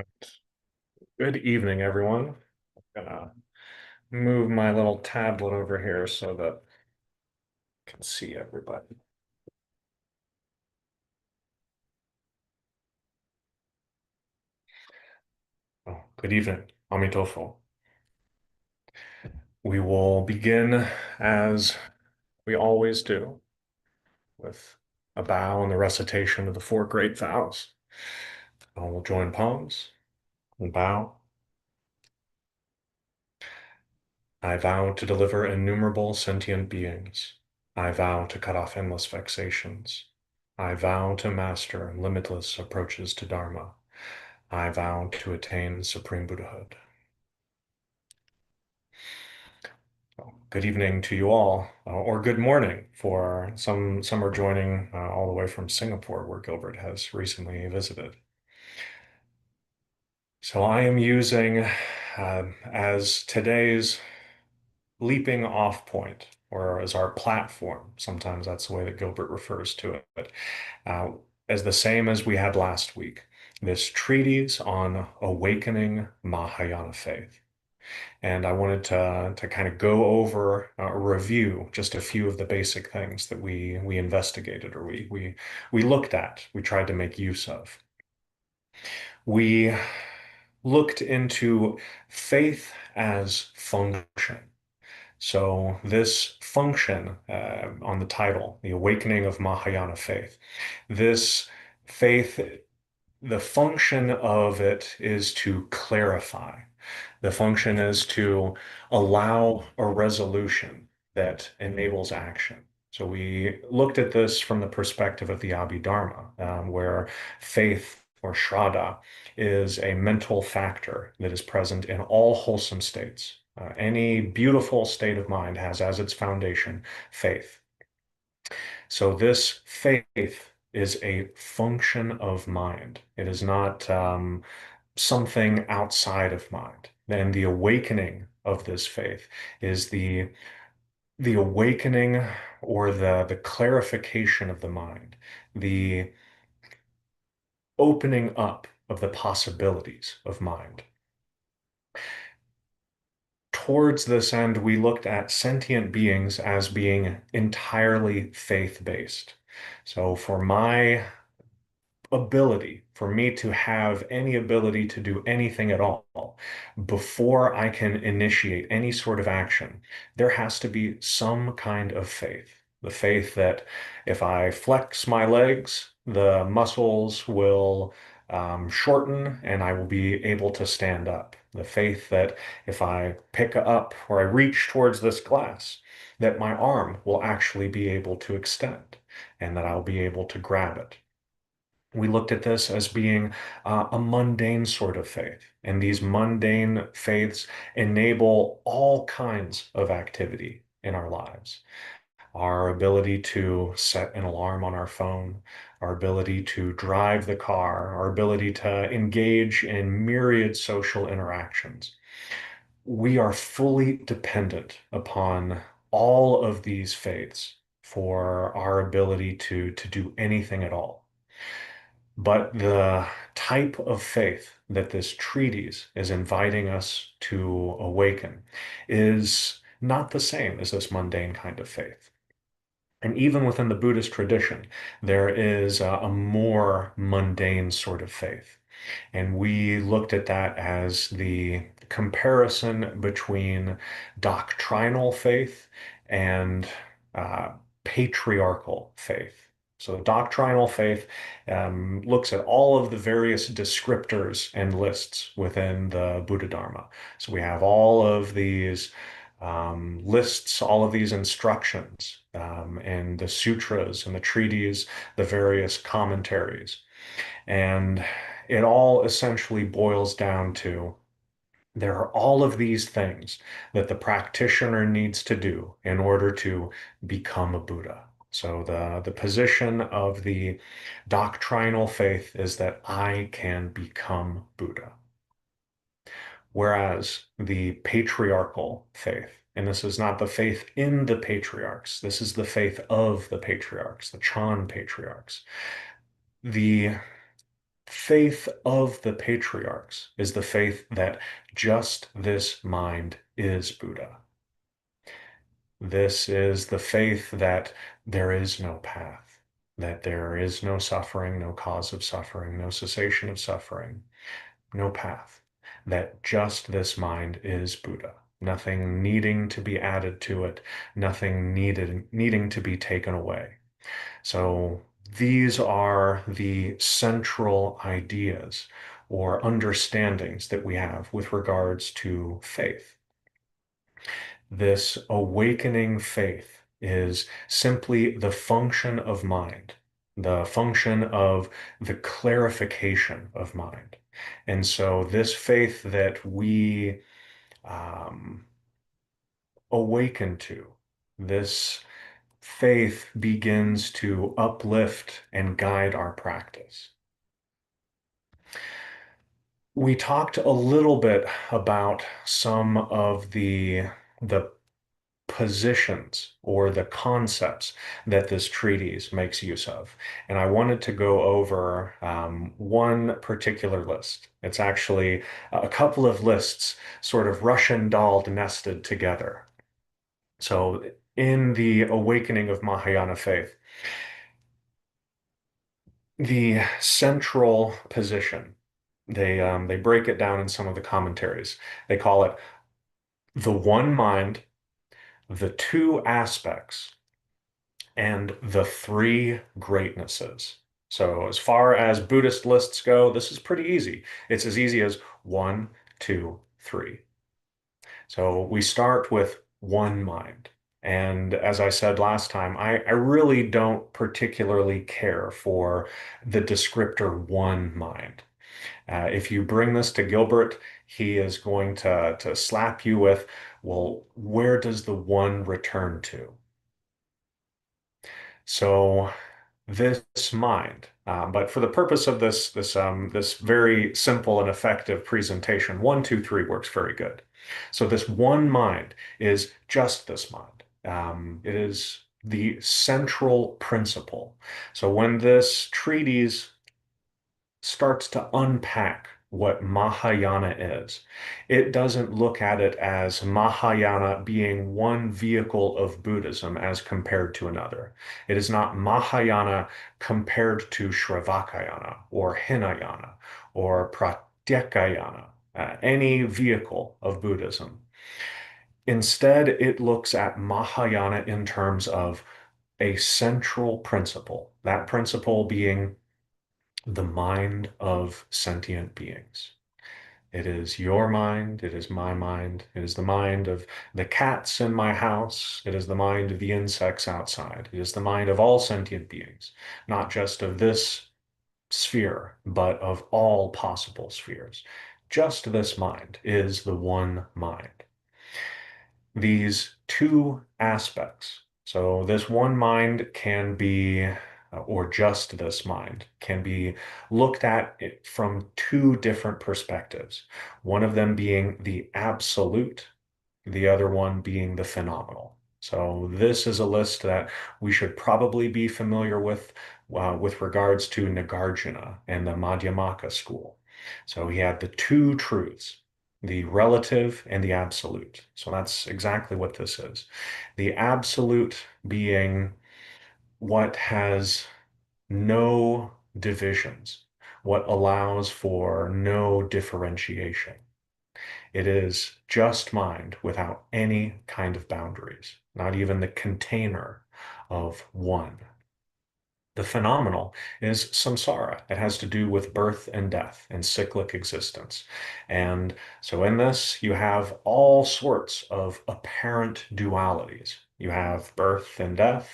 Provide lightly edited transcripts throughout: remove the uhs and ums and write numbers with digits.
Right. Good evening, everyone. I'm gonna move my little tablet over here so that I can see everybody. Oh, good evening. Amitofo. We will begin as we always do with a bow and the recitation of the four great vows. I will join palms and bow. I vow to deliver innumerable sentient beings. I vow to cut off endless vexations. I vow to master limitless approaches to Dharma. I vow to attain supreme Buddhahood. So, good evening to you all, or good morning for some. Some are joining all the way from Singapore, where Gilbert has recently visited. So I am using as today's leaping off point, or as our platform. Sometimes that's the way that Gilbert refers to it, uh, as the same as we had last week. This treatise on awakening Mahayana faith. And I wanted to kind of go over review just a few of the basic things that we investigated or we looked at, we tried to make use of. We looked into faith as function. So this function on the title, The Awakening of Mahayana Faith, this faith, the function of it is to clarify. The function is to allow a resolution that enables action. So we looked at this from the perspective of the Abhidharma, where faith or Shraddha is a mental factor that is present in all wholesome states. Any beautiful state of mind has as its foundation faith. So this faith is a function of mind. It is not something outside of mind. Then the awakening of this faith is the awakening or the clarification of the mind, the opening up of the possibilities of mind. Towards this end, we looked at sentient beings as being entirely faith-based. So for my ability, for me to have any ability to do anything at all, before I can initiate any sort of action, there has to be some kind of faith. The faith that if I flex my legs, the muscles will shorten and I will be able to stand up. The faith that if I pick up or I reach towards this glass, that my arm will actually be able to extend and that I'll be able to grab it. We looked at this as being a mundane sort of faith. And these mundane faiths enable all kinds of activity in our lives. Our ability to set an alarm on our phone, our ability to drive the car, our ability to engage in myriad social interactions. We are fully dependent upon all of these faiths for our ability to do anything at all. But the type of faith that this treatise is inviting us to awaken is not the same as this mundane kind of faith. And even within the Buddhist tradition, there is a more mundane sort of faith. And we looked at that as the comparison between doctrinal faith and uh, patriarchal faith. So, doctrinal faith looks at all of the various descriptors and lists within the Buddha Dharma. So, we have all of these lists, all of these instructions, and the sutras and the treaties, the various commentaries. And it all essentially boils down to there are all of these things that the practitioner needs to do in order to become a Buddha. So the position of the doctrinal faith is that I can become Buddha. Whereas the patriarchal faith, and this is not the faith in the patriarchs, this is the faith of the patriarchs, the Chan patriarchs. The faith of the patriarchs is the faith that just this mind is Buddha. This is the faith that there is no path, that there is no suffering, no cause of suffering, no cessation of suffering, no path, that just this mind is Buddha. Nothing needing to be added to it, nothing needing to be taken away. So these are the central ideas or understandings that we have with regards to faith. This awakening faith is simply the function of mind, the function of the clarification of mind. And so this faith that we um, awaken to, this faith begins to uplift and guide our practice. We talked a little bit about some of the positions or the concepts that this treatise makes use of. And I wanted to go over one particular list. It's actually a couple of lists sort of Russian doll nested together. So in the awakening of Mahayana faith, the central position, they break it down in some of the commentaries. They call it the one mind, the two aspects, and the three greatnesses. So as far as Buddhist lists go, this is pretty easy. It's as easy as one, two, three. So we start with one mind. And as I said last time, I really don't particularly care for the descriptor one mind. If you bring this to Gilbert, he is going to slap you with, well, where does the one return to? So this mind, but for the purpose of this very simple and effective presentation, one, two, three works very good. So this one mind is just this mind. It is the central principle. So when this treatise starts to unpack what Mahayana is, it doesn't look at it as Mahayana being one vehicle of Buddhism as compared to another. It is not Mahayana compared to Shravakayana or Hinayana or Pratyekayana, any vehicle of Buddhism. Instead, it looks at Mahayana in terms of a central principle, that principle being the mind of sentient beings. It is your mind, it is my mind, it is the mind of the cats in my house, it is the mind of the insects outside, it is the mind of all sentient beings, not just of this sphere, but of all possible spheres. Just this mind is the one mind. These two aspects. So this one mind can be, or just this mind, can be looked at it from two different perspectives. One of them being the absolute, the other one being the phenomenal. So this is a list that we should probably be familiar with regards to Nagarjuna and the Madhyamaka school. So he had the two truths, the relative and the absolute. So that's exactly what this is. The absolute being what has no divisions, what allows for no differentiation. It is just mind without any kind of boundaries, not even the container of one. The phenomenal is samsara. It has to do with birth and death and cyclic existence. And so in this, you have all sorts of apparent dualities. You have birth and death.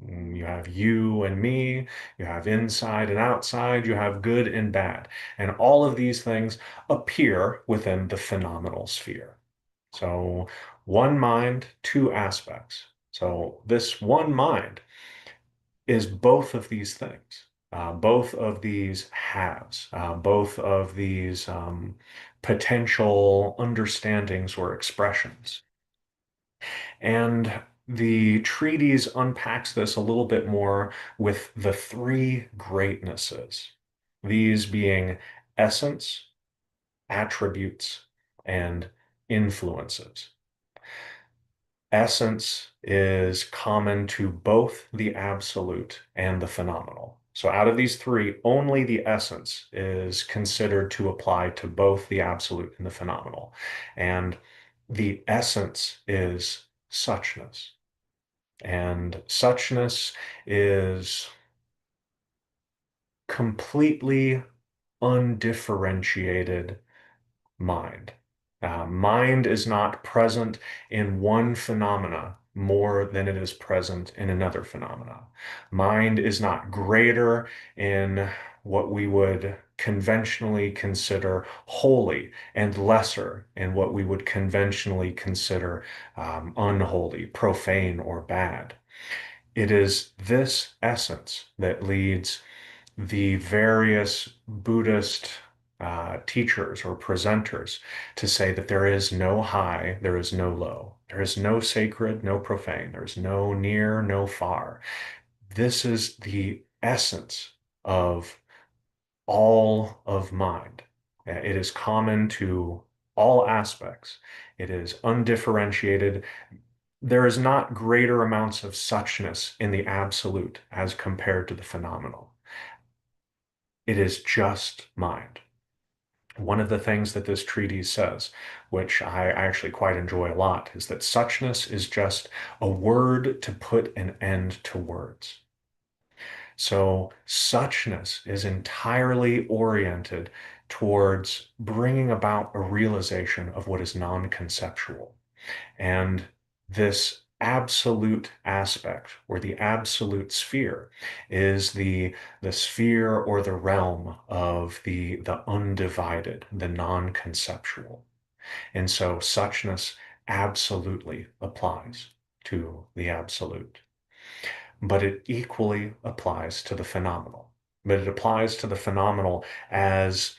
You have you and me. You have inside and outside. You have good and bad. And all of these things appear within the phenomenal sphere. So one mind, two aspects. So this one mind is both of these things, both of these halves, both of these potential understandings or expressions. And the treatise unpacks this a little bit more with the three greatnesses. these being essence, attributes, and influences. Essence is common to both the absolute and the phenomenal. So out of these three, only the essence is considered to apply to both the absolute and the phenomenal. And the essence is suchness. And suchness is completely undifferentiated mind. Mind is not present in one phenomena more than it is present in another phenomena. Mind is not greater in what we would conventionally consider holy and lesser in what we would conventionally consider unholy, profane, or bad. It is this essence that leads the various Buddhist teachers or presenters to say that there is no high, there is no low, there is no sacred, no profane, there is no near, no far. This is the essence of all of mind. It is common to all aspects. It is undifferentiated. There is not greater amounts of suchness in the absolute as compared to the phenomenal. It is just mind. One of the things that this treatise says, which I actually quite enjoy a lot, is that suchness is just a word to put an end to words. So suchness is entirely oriented towards bringing about a realization of what is non-conceptual. And this absolute aspect or the absolute sphere is the sphere or the realm of the undivided, the non-conceptual. And so suchness absolutely applies to the absolute, but it equally applies to the phenomenal. But it applies to the phenomenal as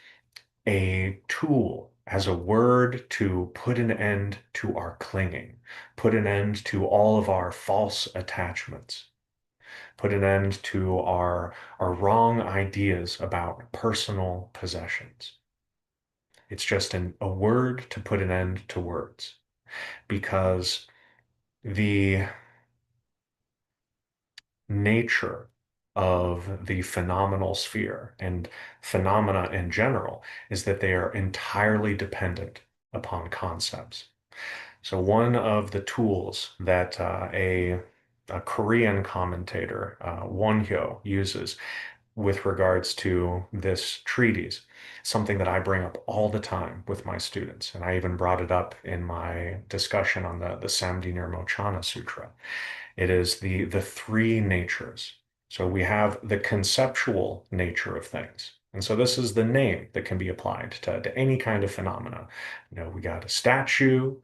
a tool, as a word to put an end to our clinging, put an end to all of our false attachments, put an end to our wrong ideas about personal possessions. It's just a word to put an end to words because the nature of the phenomenal sphere and phenomena in general is that they are entirely dependent upon concepts. So one of the tools that a Korean commentator, Wonhyo, uses with regards to this treatise, something that I bring up all the time with my students, and I even brought it up in my discussion on the Samdhinirmochana Sutra, it is the three natures. So we have the conceptual nature of things. And so this is the name that can be applied to any kind of phenomena. You know, we got a statue,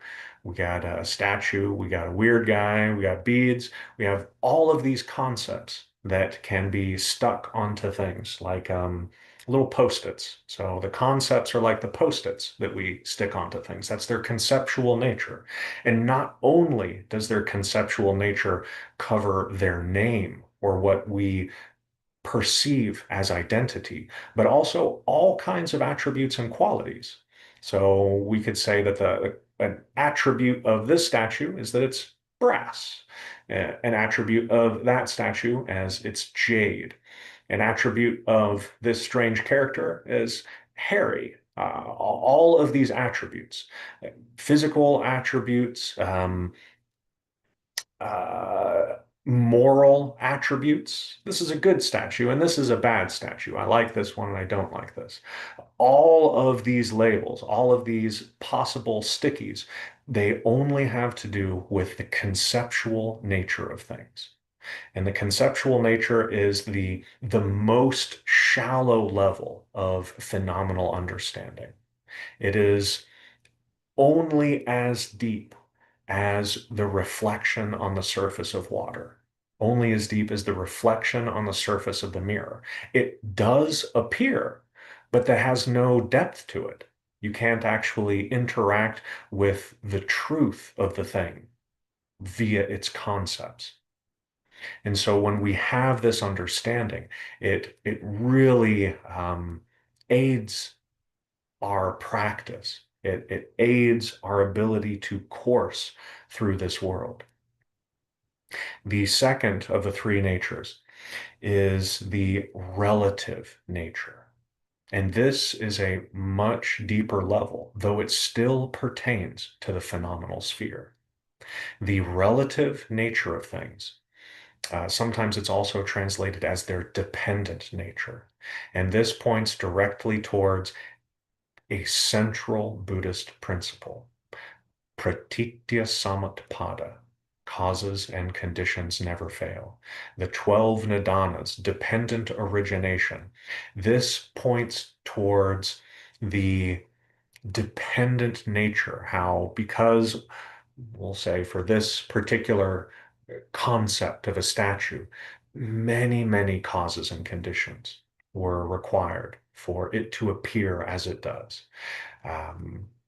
we got a weird guy, we got beads, we have all of these concepts that can be stuck onto things like little post-its. So the concepts are like the post-its that we stick onto things. That's their conceptual nature. And not only does their conceptual nature cover their name or what we perceive as identity, but also all kinds of attributes and qualities. So we could say that an attribute of this statue is that it's brass, an attribute of that statue as it's jade, an attribute of this strange character is hairy. All of these attributes, physical attributes, uh, moral attributes. This is a good statue and this is a bad statue. I like this one and I don't like this. All of these labels, all of these possible stickies, they only have to do with the conceptual nature of things. And the conceptual nature is the most shallow level of phenomenal understanding. It is only as deep as the reflection on the surface of water, only as deep as the reflection on the surface of the mirror. It does appear, but that has no depth to it. You can't actually interact with the truth of the thing via its concepts. And so when we have this understanding, it really aids our practice. It aids our ability to course through this world. The second of the three natures is the relative nature. And this is a much deeper level, though it still pertains to the phenomenal sphere. The relative nature of things. Sometimes it's also translated as their dependent nature. And this points directly towards a central Buddhist principle, pratitya samutpada, causes and conditions never fail. The 12 nidanas, dependent origination. This points towards the dependent nature, how because we'll say for this particular concept of a statue, many, many causes and conditions were required for it to appear as it does.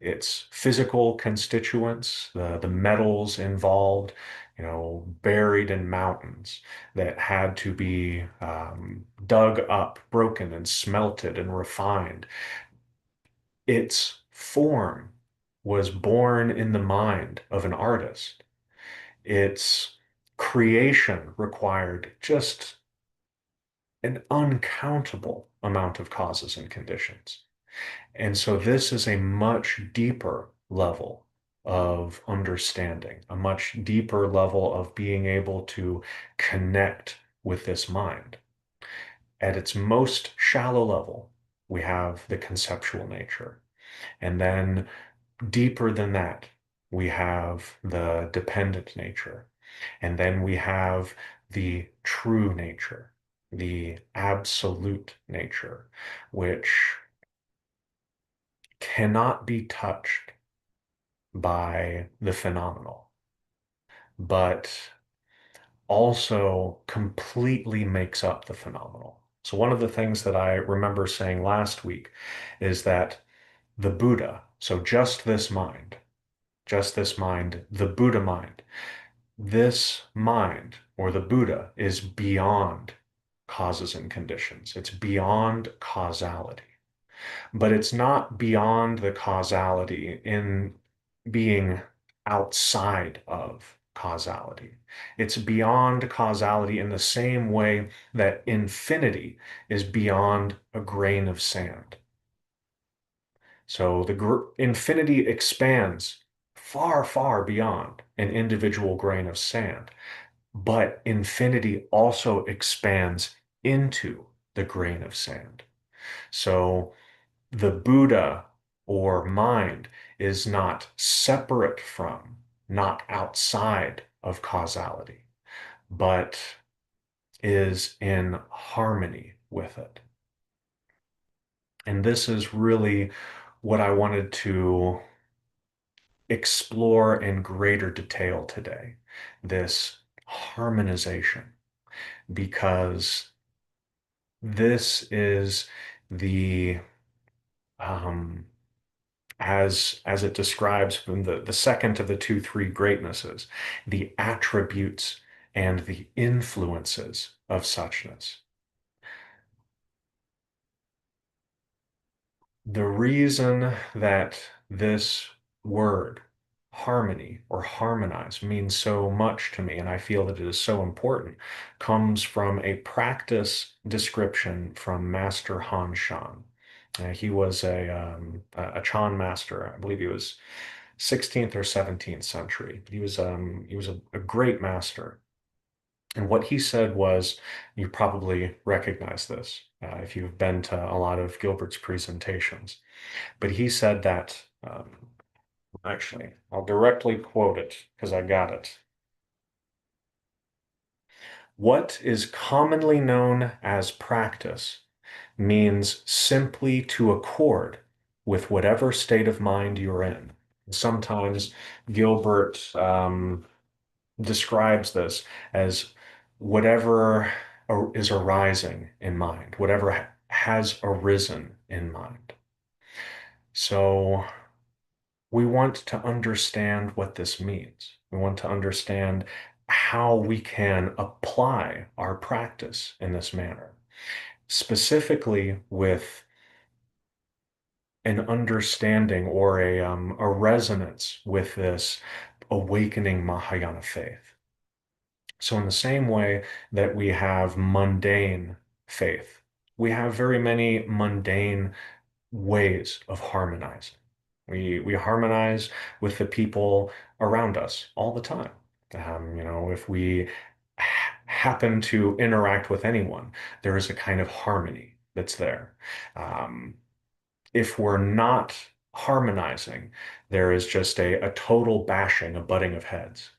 Its physical constituents, the metals involved, buried in mountains that had to be dug up, broken, and smelted and refined. Its form was born in the mind of an artist. Its creation required just an uncountable amount of causes and conditions. And so this is a much deeper level of understanding, a much deeper level of being able to connect with this mind. At its most shallow level, we have the conceptual nature. And then deeper than that, we have the dependent nature. And then we have the true nature, the absolute nature, which cannot be touched by the phenomenal, but also completely makes up the phenomenal. So, one of the things that I remember saying last week is that the Buddha, so just this mind, the Buddha mind, this mind or the Buddha is beyond causes and conditions. It's beyond causality. But it's not beyond the causality in being outside of causality. It's beyond causality in the same way that infinity is beyond a grain of sand. So the infinity expands far, far beyond an individual grain of sand, but infinity also expands into the grain of sand. So the Buddha or mind is not separate from, not outside of causality, but is in harmony with it. And this is really what I wanted to explore in greater detail today, this harmonization, because this is the um, as it describes from the second of the two three greatnesses, the attributes and the influences of suchness. The reason that this word, harmony or harmonize, means so much to me, and I feel that it is so important, comes from a practice description from Master Han Shan. He was a Chan master. I believe he was 16th or 17th century. He was a great master. And what he said was, you probably recognize this if you've been to a lot of Gilbert's presentations. But he said that, actually, I'll directly quote it because I got it. What is commonly known as practice means simply to accord with whatever state of mind you're in. Sometimes Gilbert describes this as whatever is arising in mind, whatever has arisen in mind. So we want to understand what this means. We want to understand how we can apply our practice in this manner, specifically with an understanding or a resonance with this awakening Mahayana faith. So, in the same way that we have mundane faith, we have very many mundane ways of harmonizing. We harmonize with the people around us all the time. If we happen to interact with anyone, there is a kind of harmony that's there. Um, if we're not harmonizing, there is just a total bashing, a butting of heads.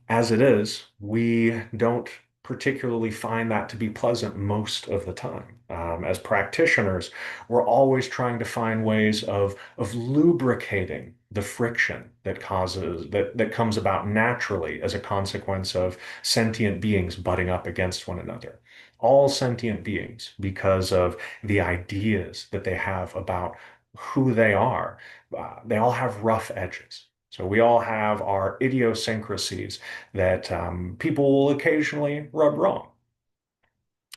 As it is, we don't particularly find that to be pleasant most of the time. As practitioners, we're always trying to find ways of lubricating the friction that comes about naturally as a consequence of sentient beings butting up against one another. All sentient beings, because of the ideas that they have about who they all have rough edges. So we all have our idiosyncrasies that people will occasionally rub wrong.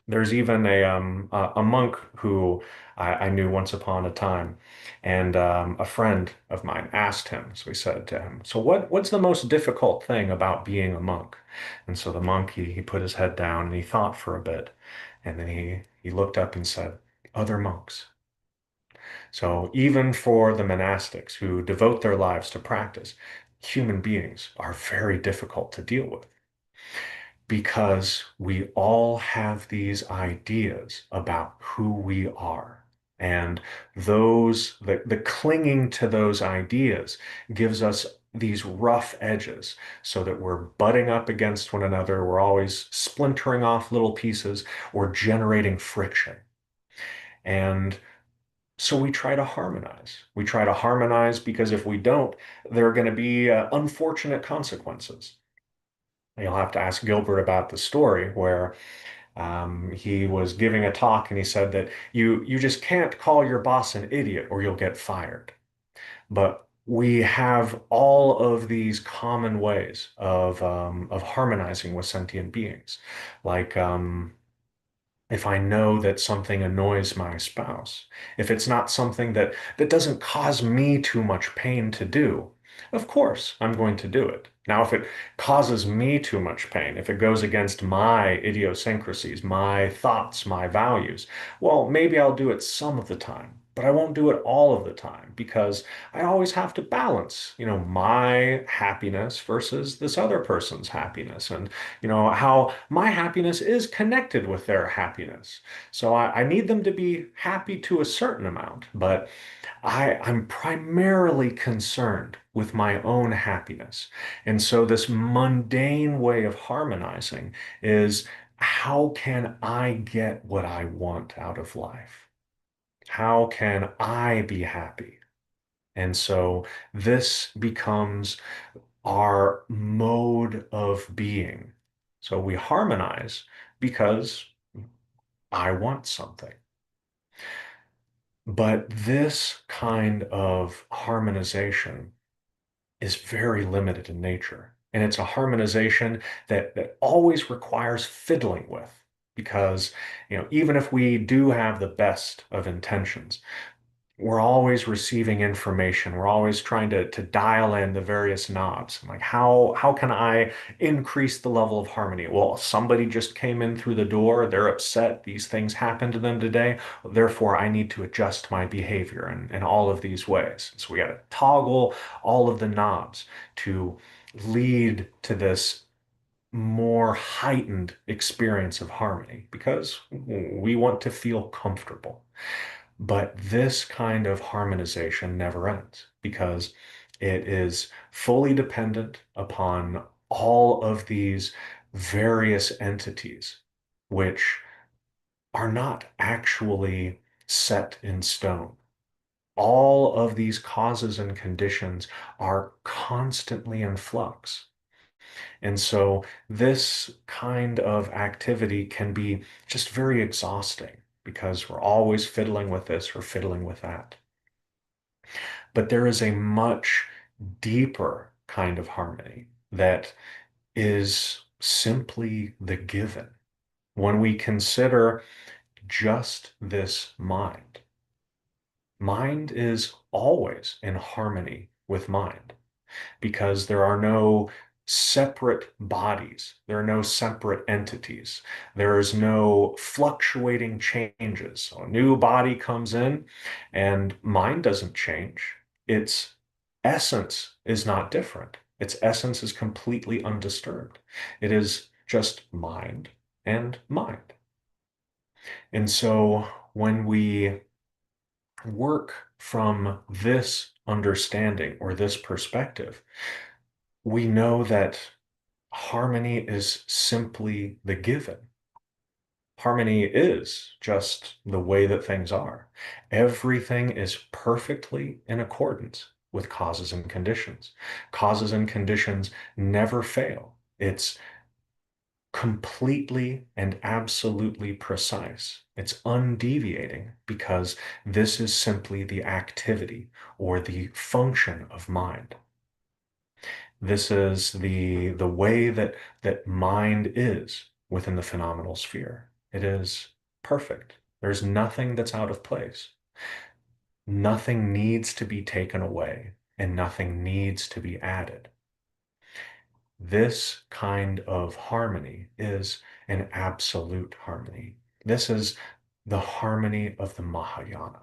There's even a monk who I knew once upon a time, and a friend of mine asked him. So he said to him, "So what's the most difficult thing about being a monk?" And so the monk he put his head down and he thought for a bit, and then he looked up and said, "Other monks." So even for the monastics who devote their lives to practice, human beings are very difficult to deal with because we all have these ideas about who we are. And the clinging to those ideas gives us these rough edges so that we're butting up against one another. We're always splintering off little pieces or generating friction. And so we try to harmonize. We try to harmonize because if we don't, there are going to be unfortunate consequences. You'll have to ask Gilbert about the story where he was giving a talk and he said that you just can't call your boss an idiot or you'll get fired. But we have all of these common ways of harmonizing with sentient beings, like if I know that something annoys my spouse, if it's not something that doesn't cause me too much pain to do, of course I'm going to do it. Now, if it causes me too much pain, if it goes against my idiosyncrasies, my thoughts, my values, well, maybe I'll do it some of the time, but I won't do it all of the time because I always have to balance, my happiness versus this other person's happiness. And how my happiness is connected with their happiness. So I need them to be happy to a certain amount, but I'm primarily concerned with my own happiness. And so this mundane way of harmonizing is how can I get what I want out of life? How can I be happy? And so this becomes our mode of being. So we harmonize because I want something. But this kind of harmonization is very limited in nature. And it's a harmonization that always requires fiddling with because, even if we do have the best of intentions, we're always receiving information. We're always trying to dial in the various knobs. Like how can I increase the level of harmony? Well, somebody just came in through the door. They're upset. These things happened to them today. Therefore, I need to adjust my behavior in all of these ways. So we got to toggle all of the knobs to lead to this more heightened experience of harmony because we want to feel comfortable. But this kind of harmonization never ends because it is fully dependent upon all of these various entities, which are not actually set in stone. All of these causes and conditions are constantly in flux. And so this kind of activity can be just very exhausting because we're always fiddling with this or fiddling with that. But there is a much deeper kind of harmony that is simply the given. When we consider just this mind, mind is always in harmony with mind, because there are no separate bodies, there are no separate entities, there is no fluctuating changes. So a new body comes in and mind doesn't change. Its essence is not different. Its essence is completely undisturbed. It is just mind and mind. And so when we work from this understanding or this perspective, we know that harmony is simply the given. Harmony is just the way that things are. Everything is perfectly in accordance with causes and conditions. Causes and conditions never fail. It's completely and absolutely precise. It's undeviating because this is simply the activity or the function of mind. This is the way that mind is within the phenomenal sphere. It is perfect. There's nothing that's out of place. Nothing needs to be taken away and nothing needs to be added. This kind of harmony is an absolute harmony. This is the harmony of the Mahayana.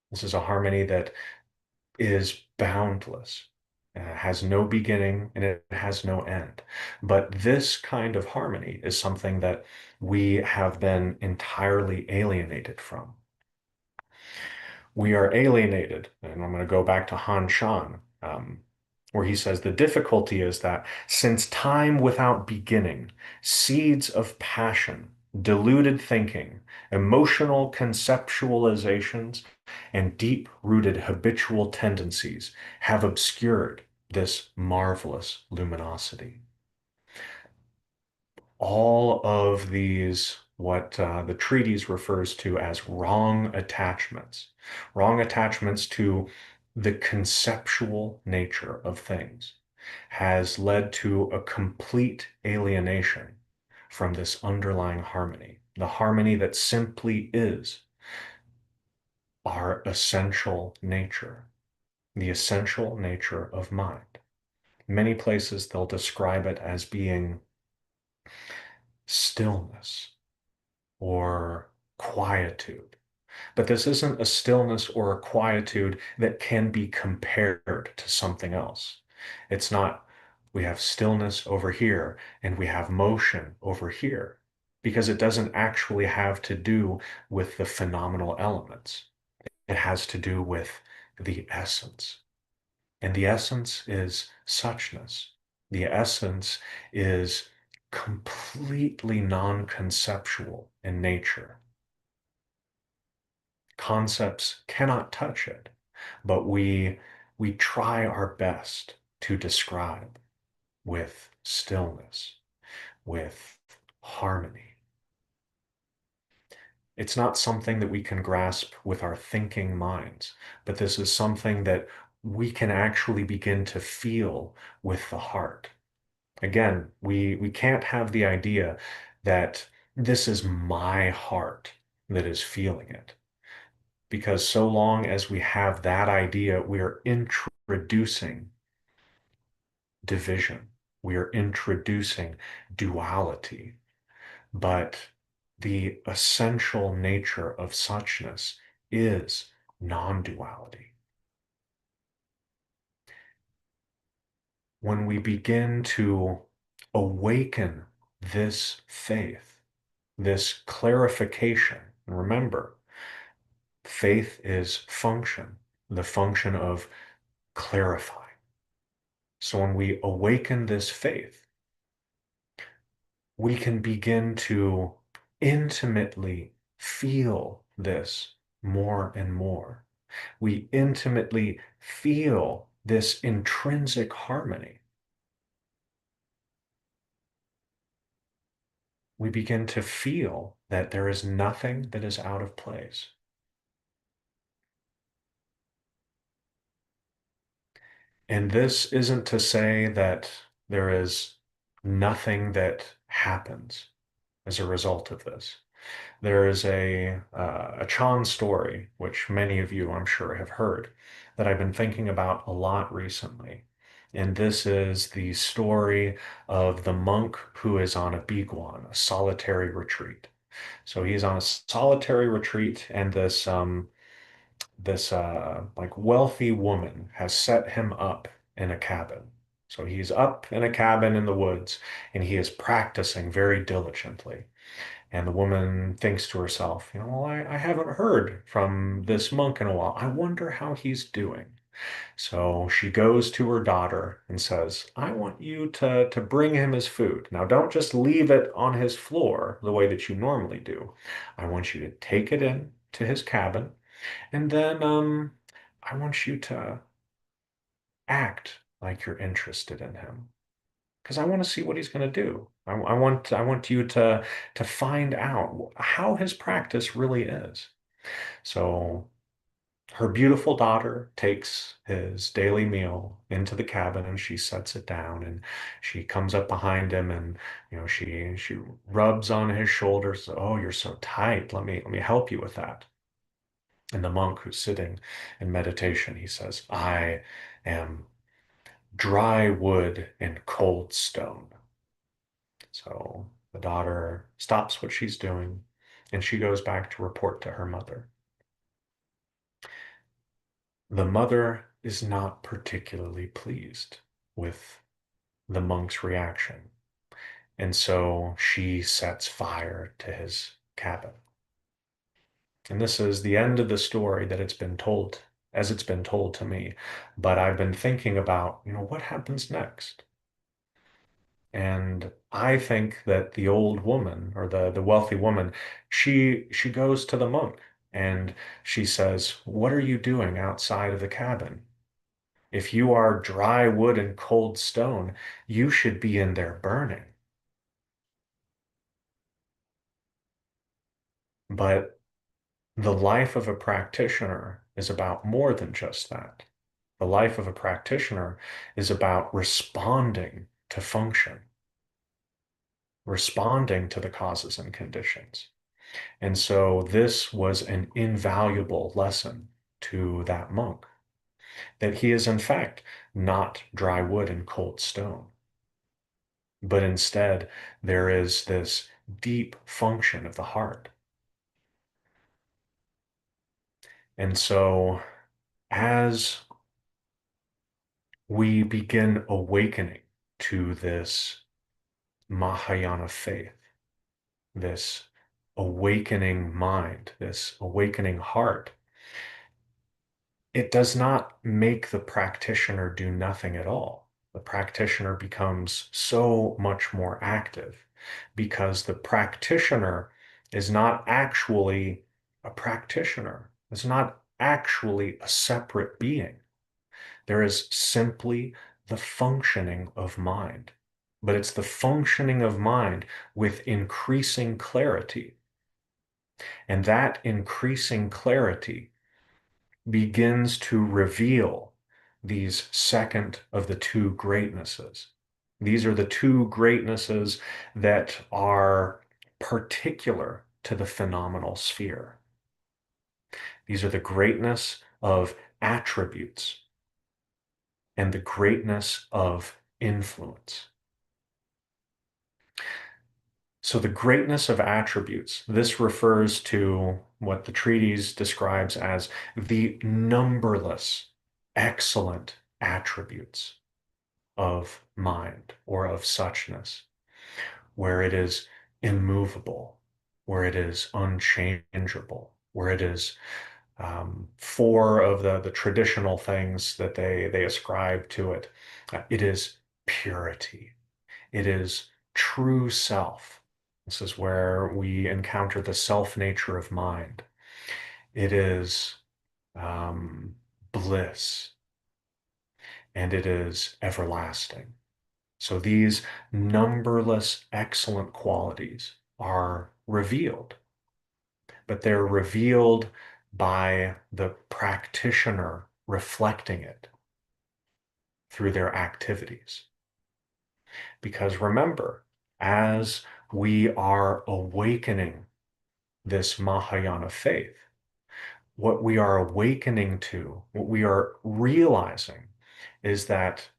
This is a harmony that is boundless, has no beginning, and it has no end. But this kind of harmony is something that we have been entirely alienated from. We are alienated, and I'm going to go back to Han Shan, where he says the difficulty is that since time without beginning, seeds of passion, deluded thinking, emotional conceptualizations, and deep-rooted habitual tendencies have obscured this marvelous luminosity. All of these, what the treatise refers to as wrong attachments to the conceptual nature of things, has led to a complete alienation from this underlying harmony, the harmony that simply is our essential nature, the essential nature of mind. Many places they'll describe it as being stillness or quietude. But this isn't a stillness or a quietude that can be compared to something else. It's not, we have stillness over here and we have motion over here, because it doesn't actually have to do with the phenomenal elements. It has to do with the essence. And the essence is suchness. The essence is completely non-conceptual in nature. Concepts cannot touch it, but we try our best to describe with stillness, with harmony. It's not something that we can grasp with our thinking minds, but this is something that we can actually begin to feel with the heart. Again, we can't have the idea that this is my heart that is feeling it, because so long as we have that idea, we are introducing division. We are introducing duality. But the essential nature of suchness is non-duality. When we begin to awaken this faith, this clarification, and remember, faith is function, the function of clarifying. So when we awaken this faith, we can begin to intimately feel this more and more. We intimately feel this intrinsic harmony. We begin to feel that there is nothing that is out of place. And this isn't to say that There is nothing that happens as a result of this. There is a Chan story, which many of you, I'm sure, have heard, that I've been thinking about a lot recently. And this is the story of the monk who is on a biguan, a solitary retreat. So he's on a solitary retreat, and this like wealthy woman has set him up in a cabin. So he's up in a cabin in the woods, and he is practicing very diligently. And the woman thinks to herself, well, I haven't heard from this monk in a while. I wonder how he's doing. So she goes to her daughter and says, I want you to bring him his food. Now, don't just leave it on his floor the way that you normally do. I want you to take it in to his cabin, and then I want you to act like you're interested in him because I want to see what he's going to do. I want you to find out how his practice really is. So her beautiful daughter takes his daily meal into the cabin and she sets it down, and she comes up behind him, and she rubs on his shoulders. Oh, you're so tight. Let me help you with that. And the monk who's sitting in meditation, he says, I am dry wood and cold stone. So the daughter stops what she's doing and she goes back to report to her mother. The mother is not particularly pleased with the monk's reaction, and so she sets fire to his cabin. And this is the end of the story that it's been told, as it's been told to me. But I've been thinking about, what happens next? And I think that the old woman, or the wealthy woman, she goes to the monk and she says, what are you doing outside of the cabin? If you are dry wood and cold stone, you should be in there burning. But the life of a practitioner is about more than just that. The life of a practitioner is about responding to function, responding to the causes and conditions. And so this was an invaluable lesson to that monk, that he is in fact not dry wood and cold stone, but instead there is this deep function of the heart. And so as we begin awakening to this Mahayana faith, this awakening mind, this awakening heart, it does not make the practitioner do nothing at all. The practitioner becomes so much more active because the practitioner is not actually a practitioner. It's not actually a separate being. There is simply the functioning of mind. But it's the functioning of mind with increasing clarity. And that increasing clarity begins to reveal these second of the two greatnesses. These are the two greatnesses that are particular to the phenomenal sphere. These are the greatness of attributes and the greatness of influence. So the greatness of attributes, this refers to what the treatise describes as the numberless excellent attributes of mind or of suchness, where it is immovable, where it is unchangeable, where it is four of the traditional things that they ascribe to it. It is purity. It is true self. This is where we encounter the self nature of mind. It is bliss, and it is everlasting. So these numberless excellent qualities are revealed, but they're revealed by the practitioner reflecting it through their activities. Because remember, as we are awakening this Mahayana faith, what we are awakening to, what we are realizing is that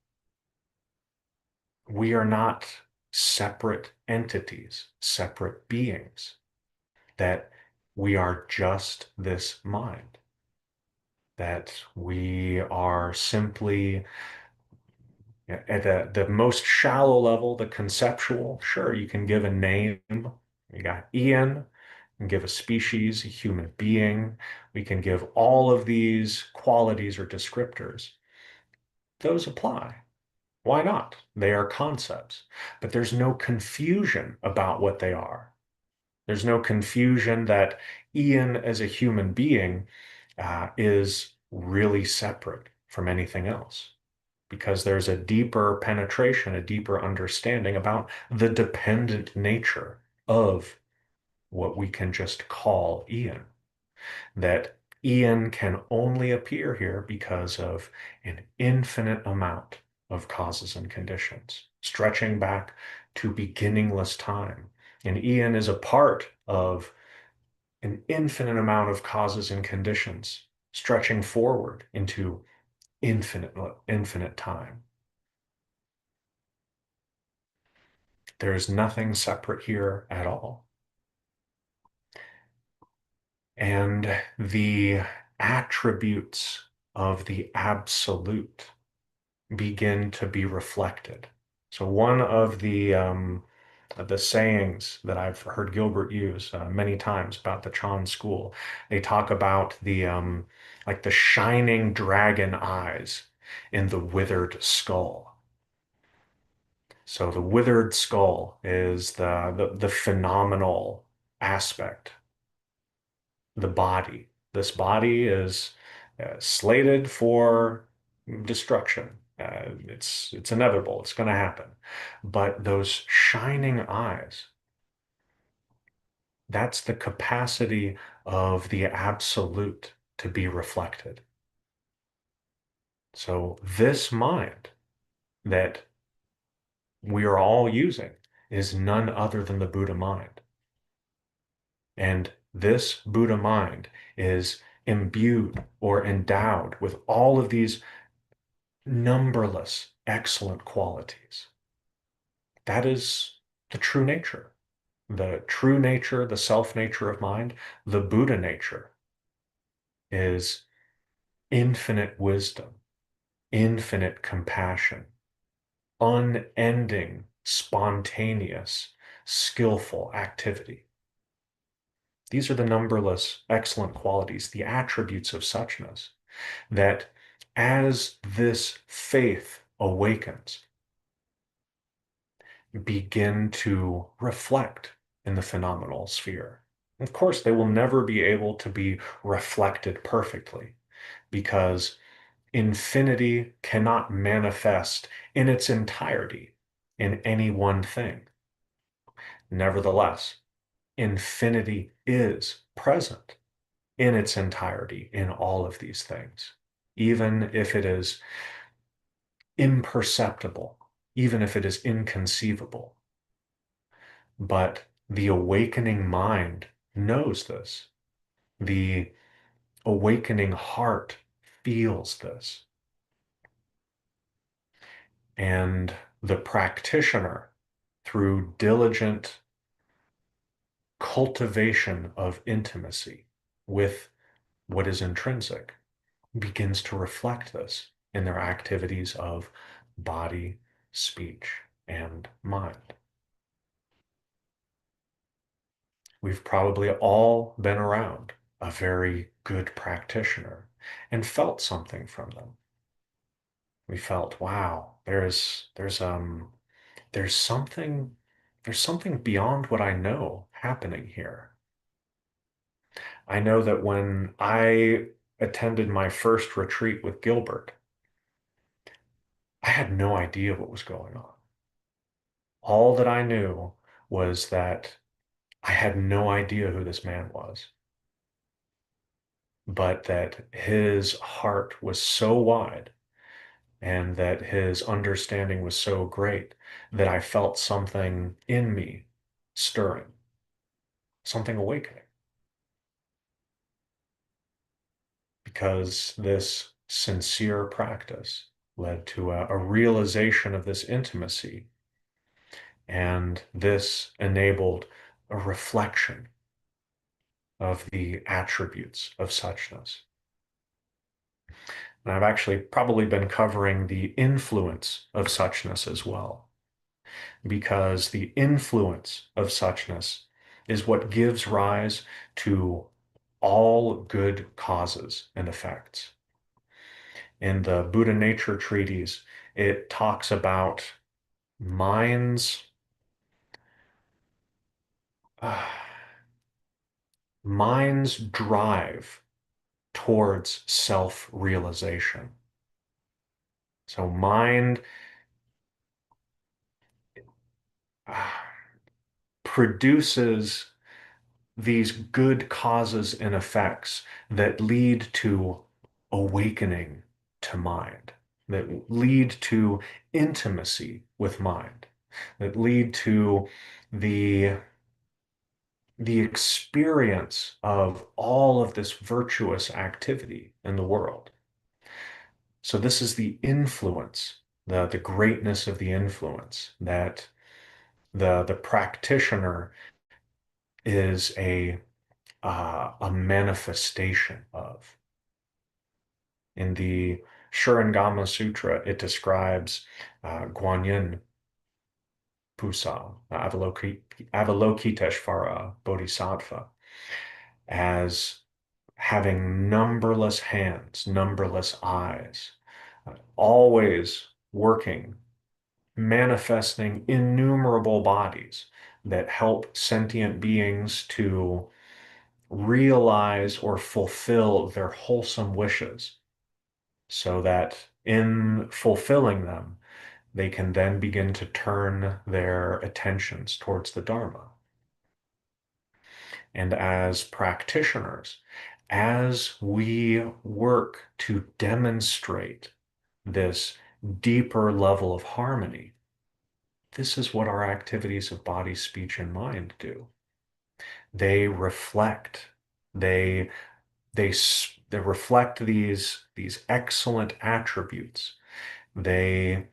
we are not separate entities, separate beings, that we are just this mind, that we are simply at the most shallow level, the conceptual. Sure, you can give a name. You got Ian, and give a species, a human being. We can give all of these qualities or descriptors. Those apply. Why not? They are concepts, but there's no confusion about what they are. There's no confusion that Ian as a human being is really separate from anything else because there's a deeper penetration, a deeper understanding about the dependent nature of what we can just call Ian. That Ian can only appear here because of an infinite amount of causes and conditions, stretching back to beginningless time. And Ian is a part of an infinite amount of causes and conditions, stretching forward into infinite time. There is nothing separate here at all. And the attributes of the absolute begin to be reflected. So one of the sayings that I've heard Gilbert use many times about the Chan school, they talk about the like the shining dragon eyes in the withered skull. So the withered skull is the phenomenal aspect, the body. This body is slated for destruction. It's inevitable. It's going to happen. But those shining eyes, that's the capacity of the absolute to be reflected. So this mind that we are all using is none other than the Buddha mind. And this Buddha mind is imbued or endowed with all of these numberless excellent qualities. That is the true nature. The true nature, the self nature of mind, the Buddha nature is infinite wisdom, infinite compassion, unending, spontaneous, skillful activity. These are the numberless excellent qualities, the attributes of suchness, that as this faith awakens, begin to reflect in the phenomenal sphere. Of course, they will never be able to be reflected perfectly because infinity cannot manifest in its entirety in any one thing. Nevertheless, infinity is present in its entirety in all of these things, even if it is imperceptible, even if it is inconceivable. But the awakening mind knows this. The awakening heart feels this. And the practitioner, through diligent cultivation of intimacy with what is intrinsic, begins to reflect this in their activities of body, speech, and mind. We've probably all been around a very good practitioner and felt something from them. We felt, wow, there's something there's something beyond what I know happening here. I know that when I attended my first retreat with Gilbert, I had no idea what was going on. All that I knew was that I had no idea who this man was, but that his heart was so wide and that his understanding was so great that I felt something in me stirring, something awakening, because this sincere practice led to a realization of this intimacy, and this enabled a reflection of the attributes of suchness. And I've actually probably been covering the influence of suchness as well, because the influence of suchness is what gives rise to all good causes and effects. In the Buddha Nature Treatise, it talks about mind's uh, mind's drive towards self-realization. So mind uh, produces these good causes and effects that lead to awakening to mind, that lead to intimacy with mind, that lead to the the experience of all of this virtuous activity in the world. So this is the influence, the greatness of the influence that the practitioner is a manifestation of. In the Shurangama Sutra, it describes Guanyin Pusa, Avalokiteshvara Bodhisattva, as having numberless hands, numberless eyes, always working, manifesting innumerable bodies that help sentient beings to realize or fulfill their wholesome wishes, so that in fulfilling them, they can then begin to turn their attentions towards the Dharma. And as practitioners, as we work to demonstrate this deeper level of harmony, this is what our activities of body, speech, and mind do. They reflect, they they they reflect these excellent attributes. They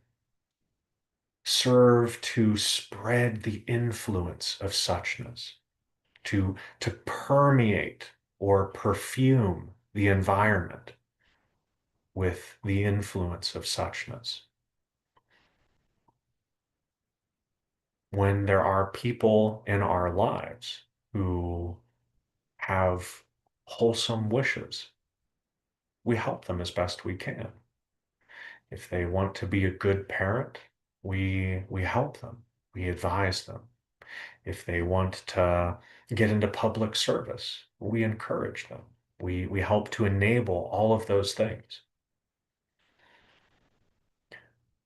serve to spread the influence of suchness, to permeate or perfume the environment with the influence of suchness. When there are people in our lives who have wholesome wishes, we help them as best we can. If they want to be a good parent, we help them, we advise them. If they want to get into public service, we encourage them. We help to enable all of those things.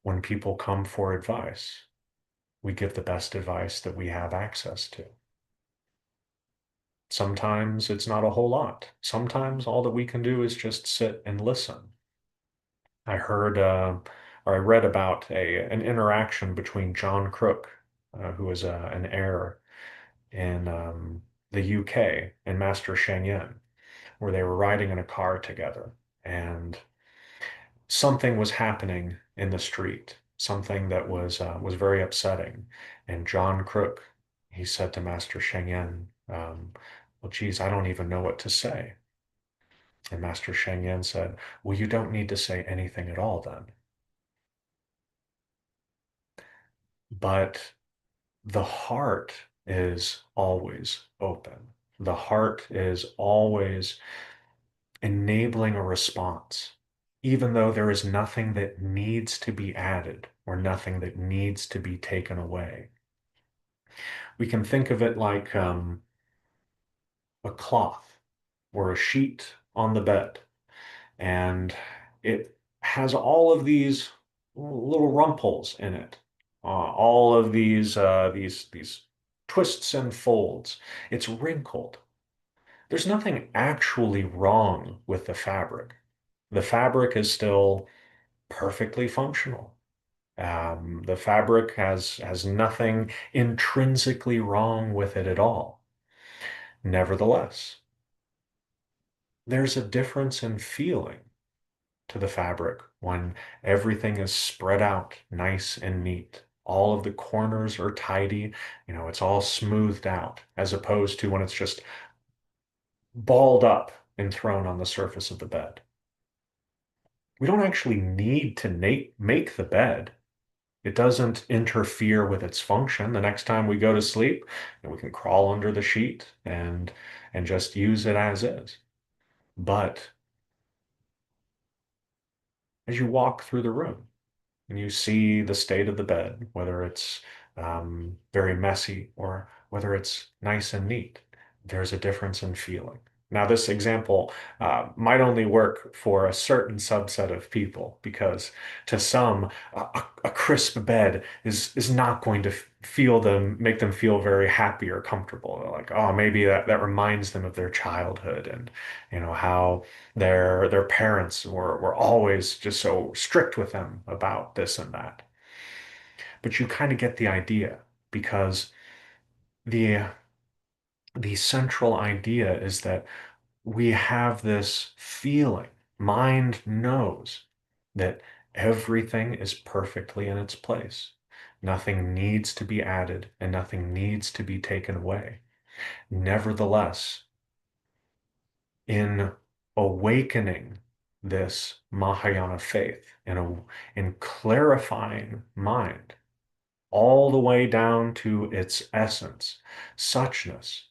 When people come for advice, we give the best advice that we have access to. Sometimes it's not a whole lot. Sometimes all that we can do is just sit and listen. I heard or I read about an interaction between John Crook, who was an heir in the UK, and Master Sheng Yen, where they were riding in a car together, and something was happening in the street, something that was very upsetting. And John Crook, he said to Master Sheng Yen, "Well, geez, I don't even know what to say." And Master Sheng Yen said, "Well, you don't need to say anything at all then." But the heart is always open. The heart is always enabling a response, even though there is nothing that needs to be added or nothing that needs to be taken away. We can think of it like a cloth or a sheet on the bed, and it has all of these little rumples in it, all of these twists and folds. It's wrinkled. There's nothing actually wrong with the fabric. The fabric is still perfectly functional. The fabric has nothing intrinsically wrong with it at all. Nevertheless, there's a difference in feeling to the fabric when everything is spread out nice and neat. All of the corners are tidy, it's all smoothed out, as opposed to when it's just balled up and thrown on the surface of the bed. We don't actually need to make the bed. It doesn't interfere with its function. The next time we go to sleep, we can crawl under the sheet and just use it as is. But as you walk through the room, and you see the state of the bed, whether it's very messy or whether it's nice and neat, there's a difference in feeling. Now, this example might only work for a certain subset of people because to some, a crisp bed is not going to make them feel very happy or comfortable. They're like, oh, maybe that reminds them of their childhood and how their parents were always just so strict with them about this and that. But you kind of get the idea because the the central idea is that we have this feeling. Mind knows that everything is perfectly in its place. Nothing needs to be added and nothing needs to be taken away. Nevertheless, in awakening this Mahayana faith, in clarifying mind all the way down to its essence, suchness,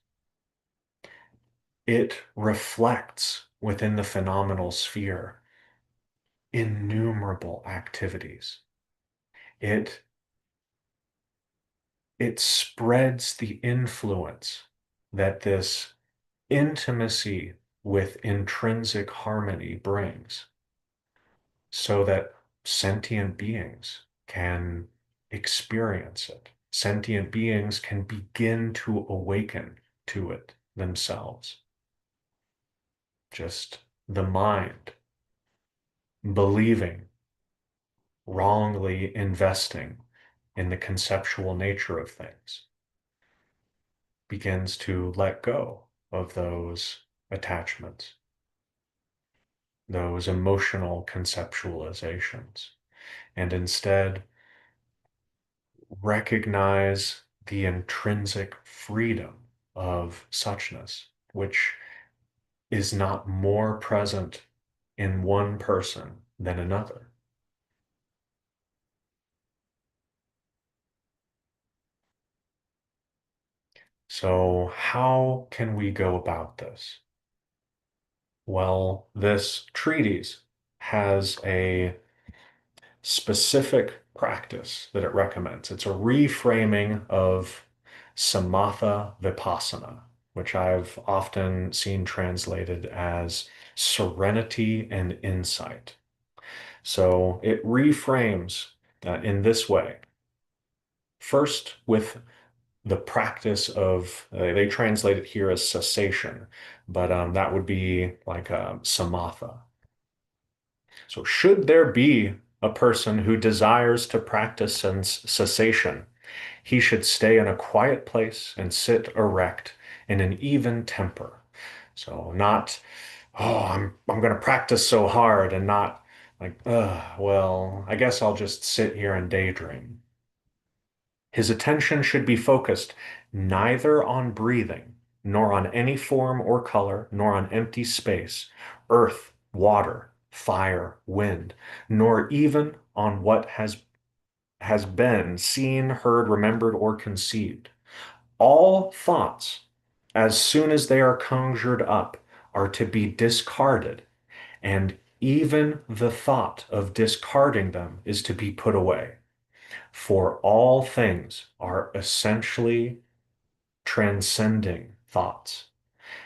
it reflects within the phenomenal sphere innumerable activities. It it spreads the influence that this intimacy with intrinsic harmony brings so that sentient beings can experience it. Sentient beings can begin to awaken to it themselves. Just the mind believing, wrongly investing in the conceptual nature of things begins to let go of those attachments, those emotional conceptualizations, and instead recognize the intrinsic freedom of suchness, which is not more present in one person than another. So, how can we go about this? Well, this treatise has a specific practice that it recommends. It's a reframing of samatha vipassana, which I've often seen translated as serenity and insight. So it reframes in this way. First, with the practice of, they translate it here as cessation, but that would be like samatha. So, should there be a person who desires to practice cessation, he should stay in a quiet place and sit erect in an even temper. So, not, oh, I'm going to practice so hard and not like, well, I guess I'll just sit here and daydream. His attention should be focused neither on breathing, nor on any form or color, nor on empty space, earth, water, fire, wind, nor even on what has been seen, heard, remembered, or conceived. All thoughts, as soon as they are conjured up, are to be discarded, and even the thought of discarding them is to be put away. For all things are essentially transcending thoughts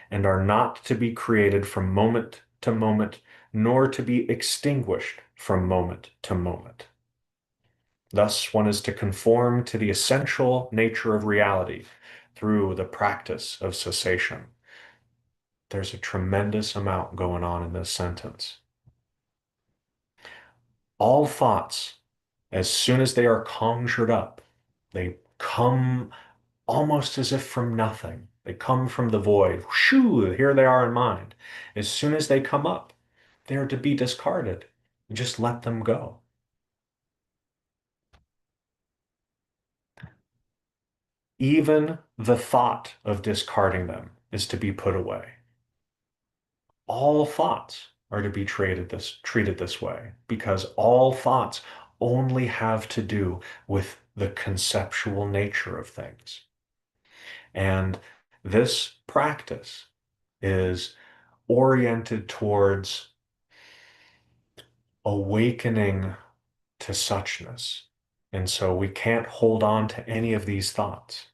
and are not to be created from moment to moment, nor to be extinguished from moment to moment. Thus, one is to conform to the essential nature of reality through the practice of cessation. There's a tremendous amount going on in this sentence. All thoughts, as soon as they are conjured up, they come almost as if from nothing. They come from the void. Shoo, here they are in mind. As soon as they come up, they are to be discarded. Just let them go. Even the thought of discarding them is to be put away. All thoughts are to be treated this way because all thoughts only have to do with the conceptual nature of things. And this practice is oriented towards awakening to suchness. And so we can't hold on to any of these thoughts.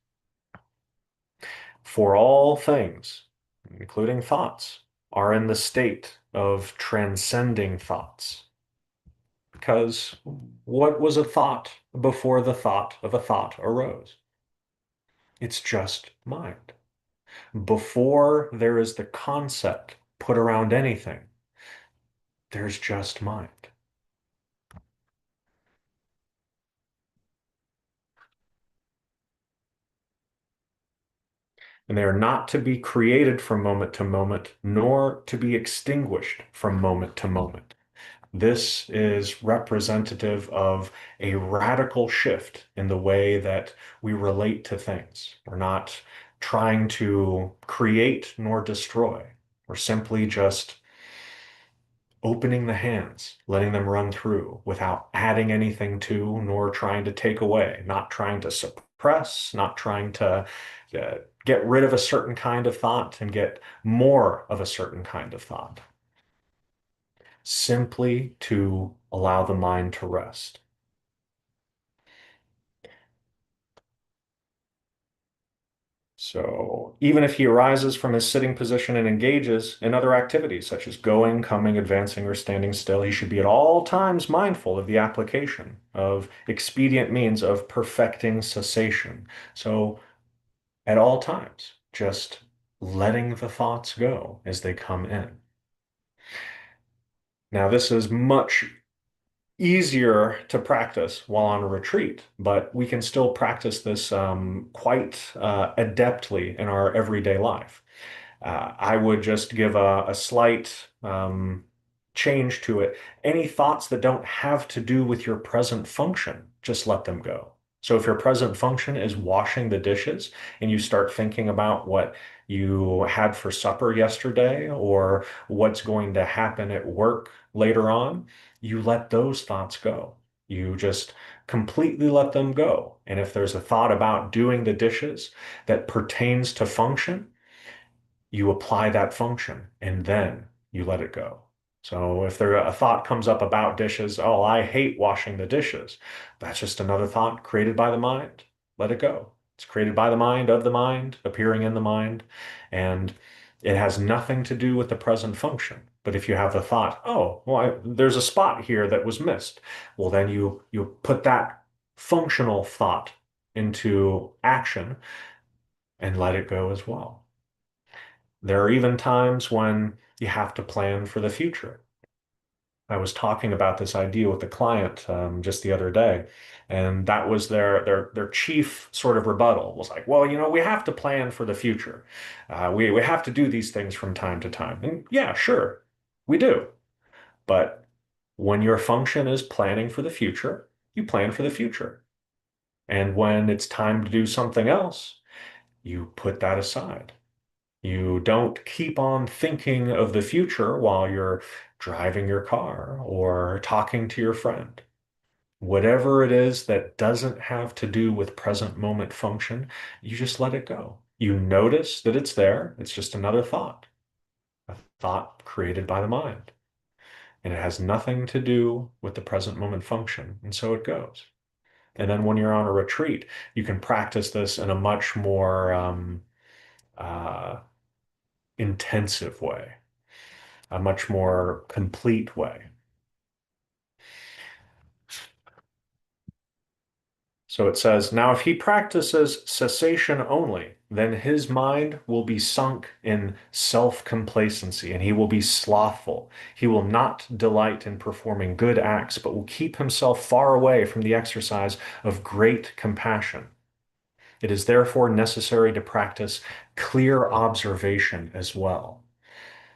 For all things, including thoughts, are in the state of transcending thoughts. Because what was a thought before the thought of a thought arose? It's just mind. Before there is the concept put around anything, there's just mind. And they are not to be created from moment to moment, nor to be extinguished from moment to moment. This is representative of a radical shift in the way that we relate to things. We're not trying to create nor destroy. We're simply just opening the hands, letting them run through without adding anything to nor trying to take away, not trying to suppress, not trying to uh, get rid of a certain kind of thought and get more of a certain kind of thought, simply to allow the mind to rest. So even if he arises from his sitting position and engages in other activities such as going, coming, advancing, or standing still, he should be at all times mindful of the application of expedient means of perfecting cessation. So at all times, just letting the thoughts go as they come in. Now, this is much easier to practice while on a retreat, but we can still practice this quite adeptly in our everyday life. I would just give a slight change to it. Any thoughts that don't have to do with your present function, just let them go. So if your present function is washing the dishes and you start thinking about what you had for supper yesterday or what's going to happen at work later on, you let those thoughts go. You just completely let them go. And if there's a thought about doing the dishes that pertains to function, you apply that function and then you let it go. So if there a thought comes up about dishes, oh, I hate washing the dishes. That's just another thought created by the mind. Let it go. It's created by the mind, of the mind, appearing in the mind, and it has nothing to do with the present function. But if you have the thought, oh, well, there's a spot here that was missed, well, then you put that functional thought into action and let it go as well. There are even times when you have to plan for the future. I was talking about this idea with the client just the other day, and that was their chief sort of rebuttal was like, well, we have to plan for the future. We have to do these things from time to time. And yeah, sure, we do. But when your function is planning for the future, you plan for the future. And when it's time to do something else, you put that aside. You don't keep on thinking of the future while you're driving your car or talking to your friend. Whatever it is that doesn't have to do with present moment function, you just let it go. You notice that it's there. It's just another thought, a thought created by the mind. And it has nothing to do with the present moment function. And so it goes. And then when you're on a retreat, you can practice this in a much more uh, intensive way, a much more complete way. So it says, now if he practices cessation only, then his mind will be sunk in self-complacency and he will be slothful. He will not delight in performing good acts, but will keep himself far away from the exercise of great compassion. It is therefore necessary to practice clear observation as well.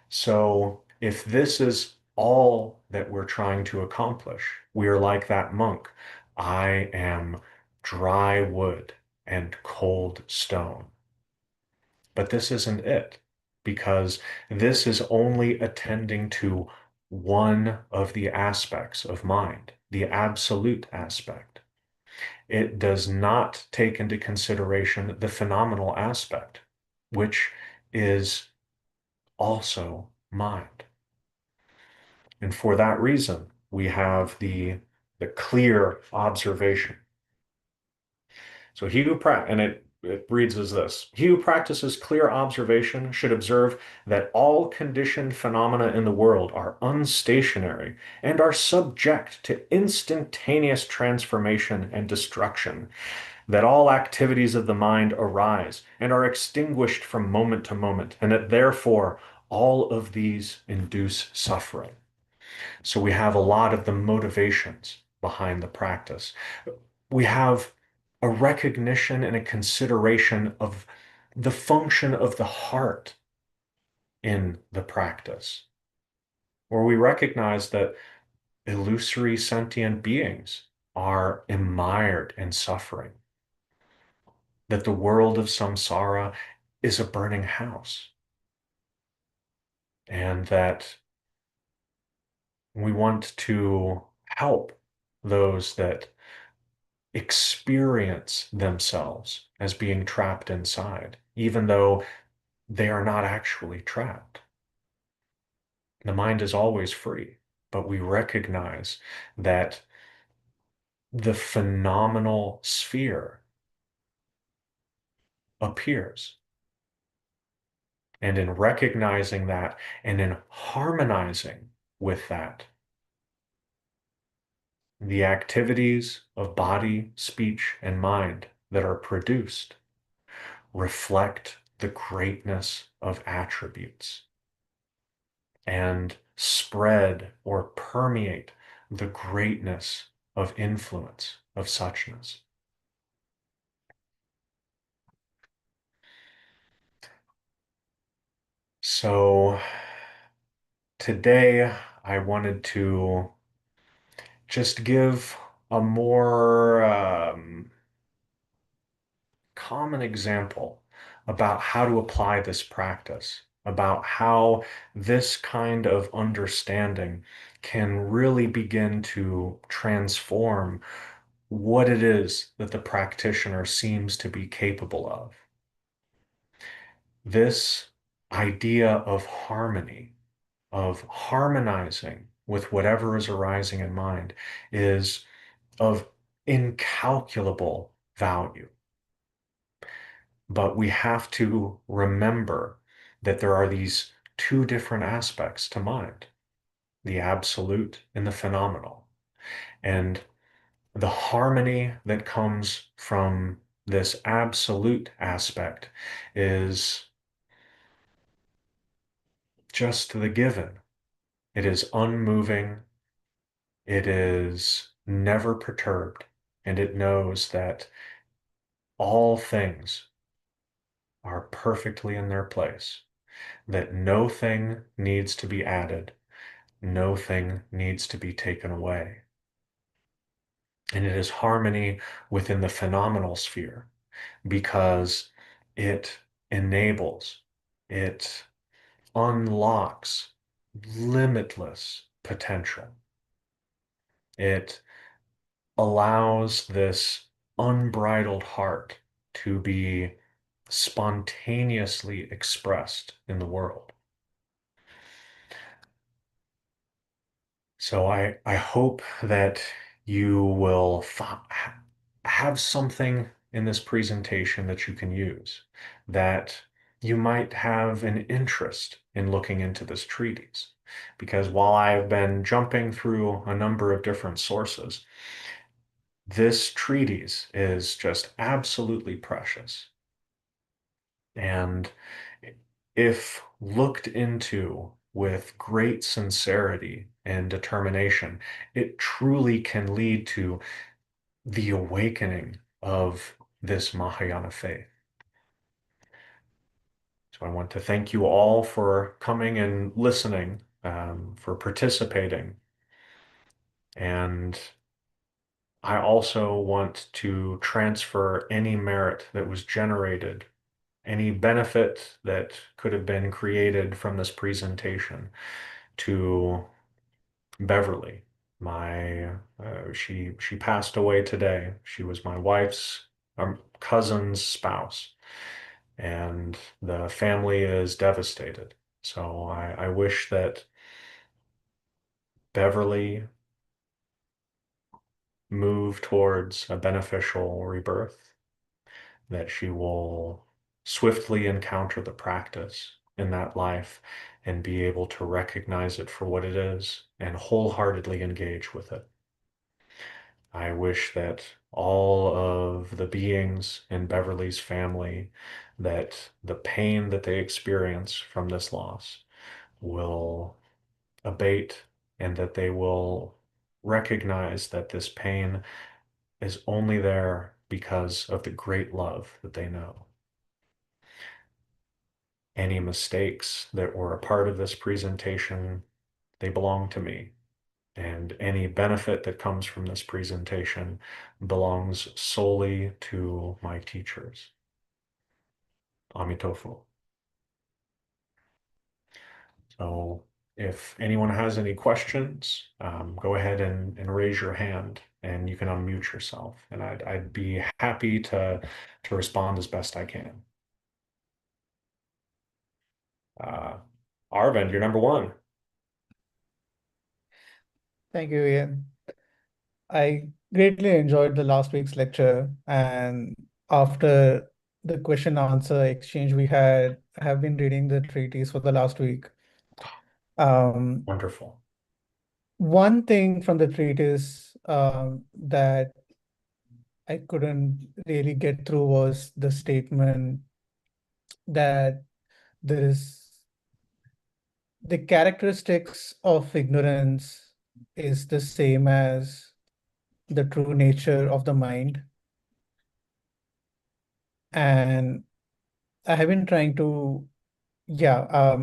So, if this is all that we're trying to accomplish, we are like that monk. I am dry wood and cold stone. But this isn't it, because this is only attending to one of the aspects of mind, the absolute aspect. It does not take into consideration the phenomenal aspect, which is also mind. And for that reason, we have the clear observation. So he who and it reads as this: he who practices clear observation should observe that all conditioned phenomena in the world are unstationary and are subject to instantaneous transformation and destruction, that all activities of the mind arise and are extinguished from moment to moment, and that therefore all of these induce suffering. So we have a lot of the motivations behind the practice. We have a recognition and a consideration of the function of the heart in the practice, where we recognize that illusory sentient beings are mired in suffering, that the world of samsara is a burning house, and that we want to help those that experience themselves as being trapped inside, even though they are not actually trapped. The mind is always free, but we recognize that the phenomenal sphere appears. And in recognizing that and in harmonizing with that, the activities of body, speech, and mind that are produced reflect the greatness of attributes and spread or permeate the greatness of influence of suchness. So today I wanted to just give a more common example about how to apply this practice, about how this kind of understanding can really begin to transform what it is that the practitioner seems to be capable of. This idea of harmony, of harmonizing with whatever is arising in mind, is of incalculable value. But we have to remember that there are these two different aspects to mind, the absolute and the phenomenal. And the harmony that comes from this absolute aspect is just the given. It is unmoving, it is never perturbed, and it knows that all things are perfectly in their place, that no thing needs to be added, no thing needs to be taken away. And it is harmony within the phenomenal sphere because it enables, it unlocks limitless potential. It allows this unbridled heart to be spontaneously expressed in the world. So I hope that you will have something in this presentation that you can use, that you might have an interest in looking into this treatise. Because while I have been jumping through a number of different sources, this treatise is just absolutely precious. And if looked into with great sincerity and determination, it truly can lead to the awakening of this Mahayana faith. So I want to thank you all for coming and listening, for participating. And I also want to transfer any merit that was generated, any benefit that could have been created from this presentation to Beverly. She passed away today. She was my wife's cousin's spouse, and the family is devastated. So I wish that Beverly move towards a beneficial rebirth, that she will swiftly encounter the practice in that life and be able to recognize it for what it is and wholeheartedly engage with it. I wish that all of the beings in Beverly's family, that the pain that they experience from this loss will abate and that they will recognize that this pain is only there because of the great love that they know. Any mistakes that were a part of this presentation, they belong to me. And any benefit that comes from this presentation belongs solely to my teachers. Amitofo. So if anyone has any questions, go ahead and raise your hand and you can unmute yourself. And I'd be happy to respond as best I can. Uh, Arvind, you're number one. Thank you, Ian. I greatly enjoyed the last week's lecture, and after the question answer exchange we had, I have been reading the treatise for the last week. Um, Wonderful. One thing from the treatise that I couldn't really get through was the statement that there is the characteristics of ignorance is the same as the true nature of the mind. And I have been trying to, yeah,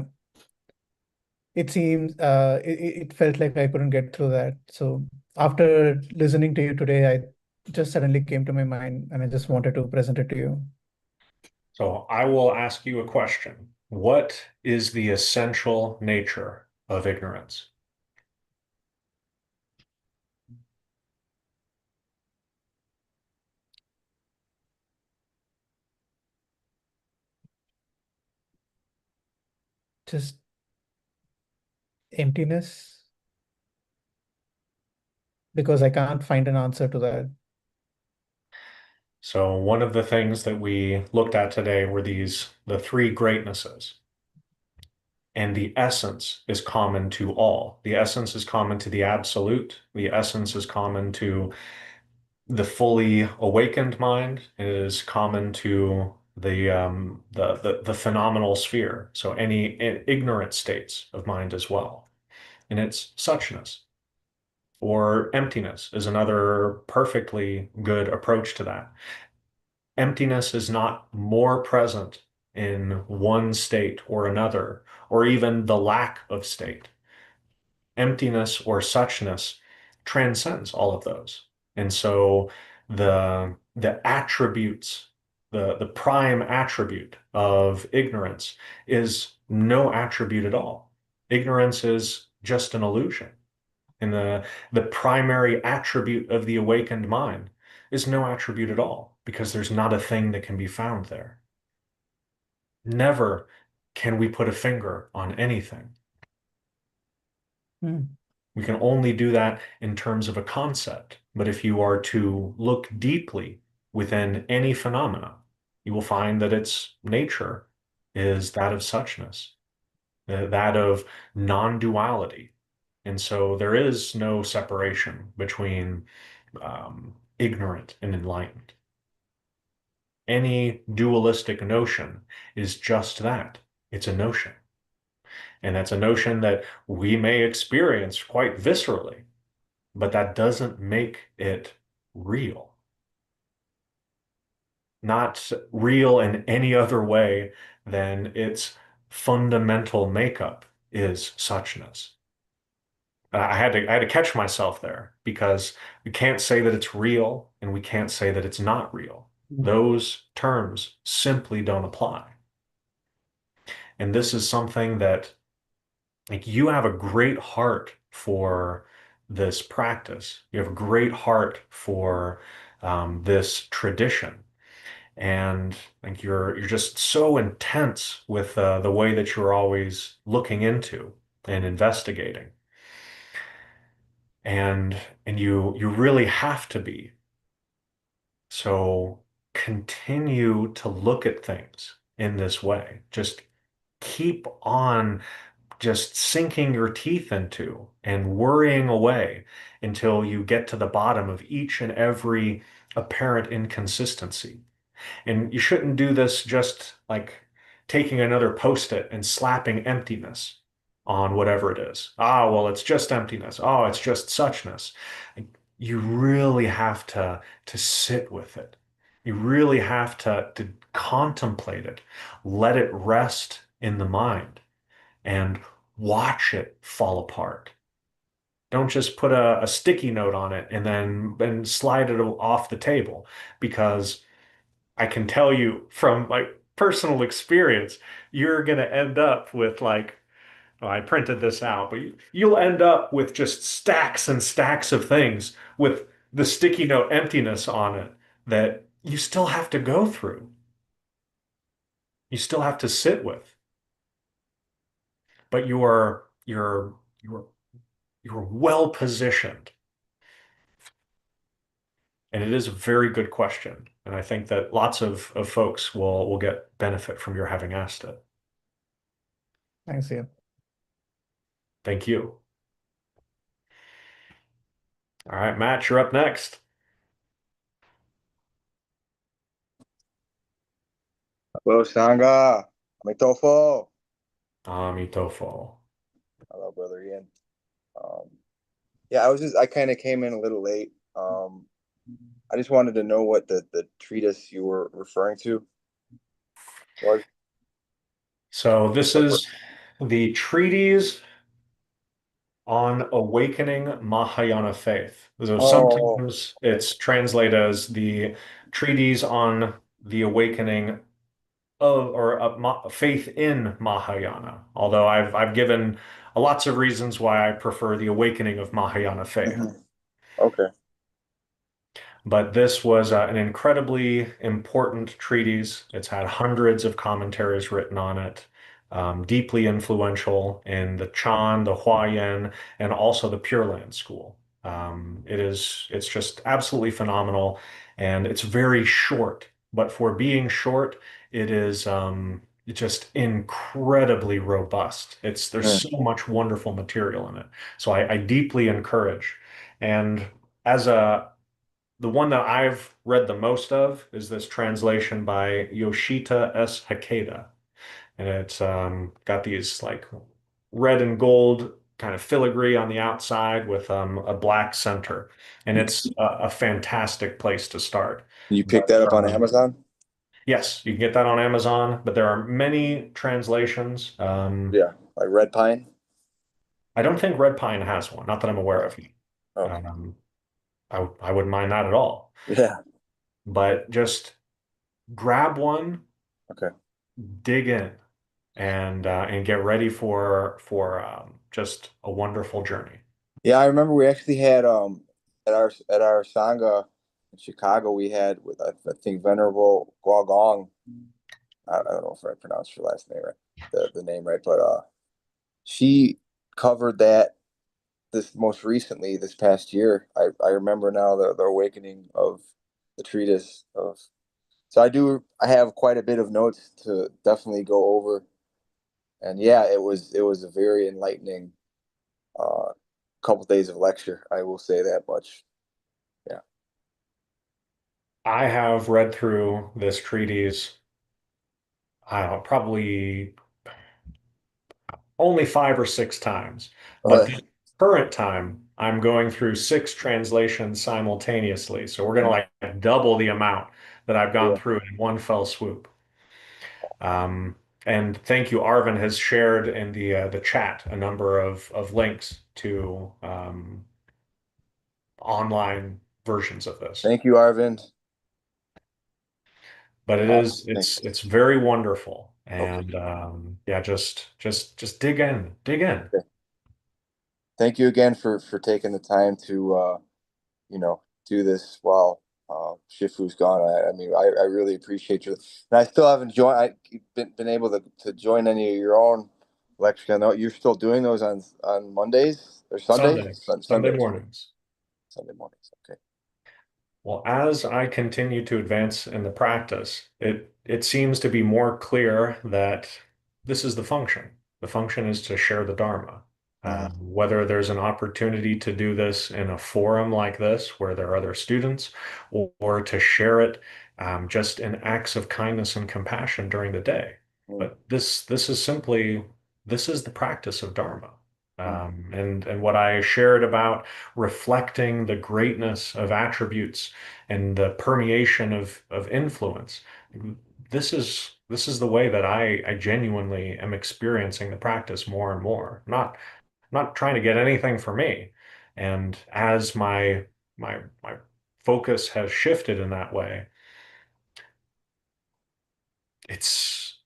it seems, it felt like I couldn't get through that. So after listening to you today, I just suddenly came to my mind and I just wanted to present it to you. So I will ask you a question. What is the essential nature of ignorance? Just emptiness, because I can't find an answer to that. So one of the things that we looked at today were the three greatnesses. And the essence is common to all. The essence is common to the absolute. The essence is common to the fully awakened mind. It is common to the phenomenal sphere. So any ignorant states of mind as well. And it's suchness or emptiness is another perfectly good approach to that. Emptiness is not more present in one state or another, or even the lack of state. Emptiness or suchness transcends all of those. And so the attributes, the prime attribute of ignorance is no attribute at all. Ignorance is just an illusion. And the primary attribute of the awakened mind is no attribute at all, because there's not a thing that can be found there. Never can we put a finger on anything. Hmm. We can only do that in terms of a concept. But if you are to look deeply within any phenomena, you will find that its nature is that of suchness, that of non-duality. And so there is no separation between ignorant and enlightened. Any dualistic notion is just that. It's a notion. And that's a notion that we may experience quite viscerally, but that doesn't make it real. Not real in any other way than its fundamental makeup is suchness. I had to catch myself there because we can't say that it's real and we can't say that it's not real. Those terms simply don't apply. And this is something that like you have a great heart for this practice. You have a great heart for this tradition. And like you're just so intense with the way that you're always looking into and investigating. And you really have to be. So continue to look at things in this way. Just keep on just sinking your teeth into and worrying away until you get to the bottom of each and every apparent inconsistency. And you shouldn't do this just like taking another post-it and slapping emptiness on whatever it is. Ah, well, it's just emptiness. Oh, it's just suchness. You really have to sit with it. You really have to contemplate it, let it rest in the mind, and watch it fall apart. Don't just put a sticky note on it and slide it off the table because I can tell you from like personal experience, you're going to end up with like, oh, I printed this out, but you'll end up with just stacks and stacks of things with the sticky note emptiness on it that you still have to go through. You still have to sit with, but you're you're well positioned. And it is a very good question. And I think that lots of folks will get benefit from your having asked it. Thanks, Ian. Thank you. All right, Matt, you're up next. Hello, Sangha. Amitofo. Amitofo. Hello, brother Ian. Um, yeah, I kind of came in a little late. I just wanted to know what the treatise you were referring to was. So this is the treatise on awakening Mahayana faith. So Oh, sometimes okay. it's translated as the treatise on the awakening of or faith in Mahayana. Although I've given lots of reasons why I prefer the awakening of Mahayana faith. Mhm. Okay. But this was an incredibly important treatise. It's had hundreds of commentaries written on it, deeply influential in the Chan, the Huayan, and also the Pure Land school. It's just absolutely phenomenal, and it's very short. But for being short, it's just incredibly robust. There's Mm. so much wonderful material in it. So I deeply encourage. And as a the one that I've read the most of is this translation by Yoshita S. Hakeda. And it's got these like red and gold kind of filigree on the outside with a black center. And it's a fantastic place to start. You picked But that up on Amazon? yes, you can get that on Amazon, but there are many translations. Yeah, like Red Pine. I don't think Red Pine has one, not that I'm aware Oh, of. okay. Um, I wouldn't mind that at all. Yeah. But just grab one, Okay. dig in, and get ready for just a wonderful journey. Yeah, I remember we actually had at our Sangha in Chicago we had with I think Venerable Guagong. I don't know if I pronounced her last name right, the name right, but she covered that this most recently this past year. I remember now the awakening of the treatise of. So I have quite a bit of notes to definitely go over, and yeah, it was a very enlightening couple days of lecture. I will say that much. Yeah. I have read through this treatise, I don't know, probably only 5 or 6 times. But Uh, the current time, I'm going through 6 translations simultaneously. So we're going to like double the amount that I've gone yeah. through in one fell swoop. Um, and thank you, Arvin has shared in the chat a number of links to online versions of this. Thank you, Arvind. But it is Thanks. it's very wonderful. Okay. And yeah, just dig in, dig in. Okay. Thank you again for taking the time to do this while Shifu's gone. I mean, I really appreciate you. And I still haven't joined. I been able to join any of your own lectures. I know you're still doing those on Mondays or Sundays. Sunday Sundays. mornings. Sunday mornings. Okay. Well, as I continue to advance in the practice, it seems to be more clear that this is the function. The function is to share the Dharma. Mhm. Whether there's an opportunity to do this in a forum like this, where there are other students, or to share it just in acts of kindness and compassion during the day. Mhm. But this is simply this is the practice of Dharma. Mhm. And what I shared about reflecting the greatness of attributes and the permeation of influence. This is the way that I genuinely am experiencing the practice more and more. Not trying to get anything for me. And as my focus has shifted in that way, it's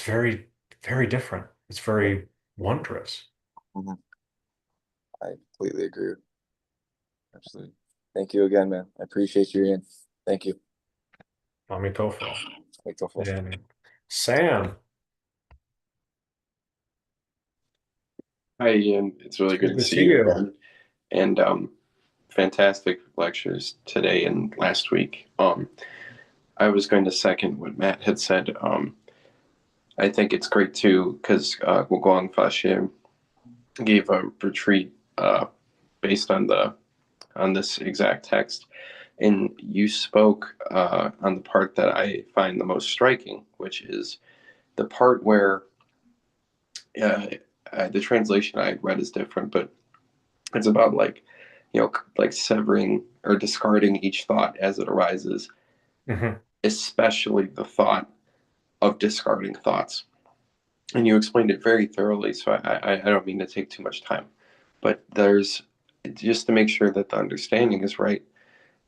very, very different. It's Yeah. very wondrous. Mhm. I completely agree. Absolutely. Thank you again, man. I appreciate you, Ian. Thank you. Amitofo. Thank you. And Sam, Hi, Ian. It's really it's good good to to see see you you. again. And fantastic lectures today and last week. I was going to second what Matt had said. I think it's great too because Guang Fashe gave a retreat based on this exact text, and you spoke on the part that I find the most striking, which is the part where uh, the translation I read is different, but it's about like severing or discarding each thought as it arises, Mhm. especially the thought of discarding thoughts. And you explained it very thoroughly, so I don't mean to take too much time, but there's just to make sure that the understanding is right.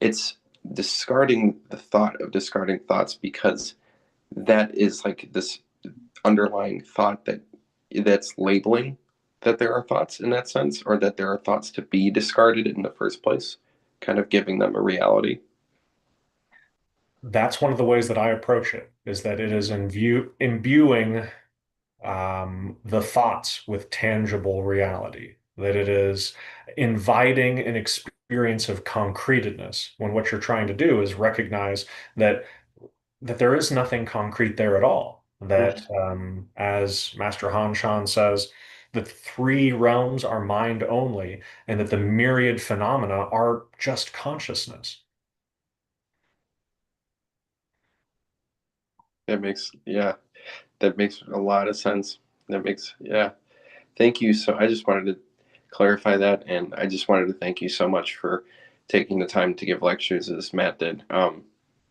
It's discarding the thought of discarding thoughts because that is like this underlying thought that's labeling that there are thoughts in that sense, or that there are thoughts to be discarded in the first place, kind of giving them a reality. That's one of the ways that I approach it, is that it is imbuing the thoughts with tangible reality, that it is inviting an experience of concretedness when what you're trying to do is recognize that there is nothing concrete there at all. That, as Master Han Shan says, the 3 realms are mind only, and that the myriad phenomena are just consciousness. That makes, yeah, that makes a lot of sense. That makes, yeah. Thank you. So I just wanted to clarify that, and I just wanted to thank you so much for taking the time to give lectures as Matt did.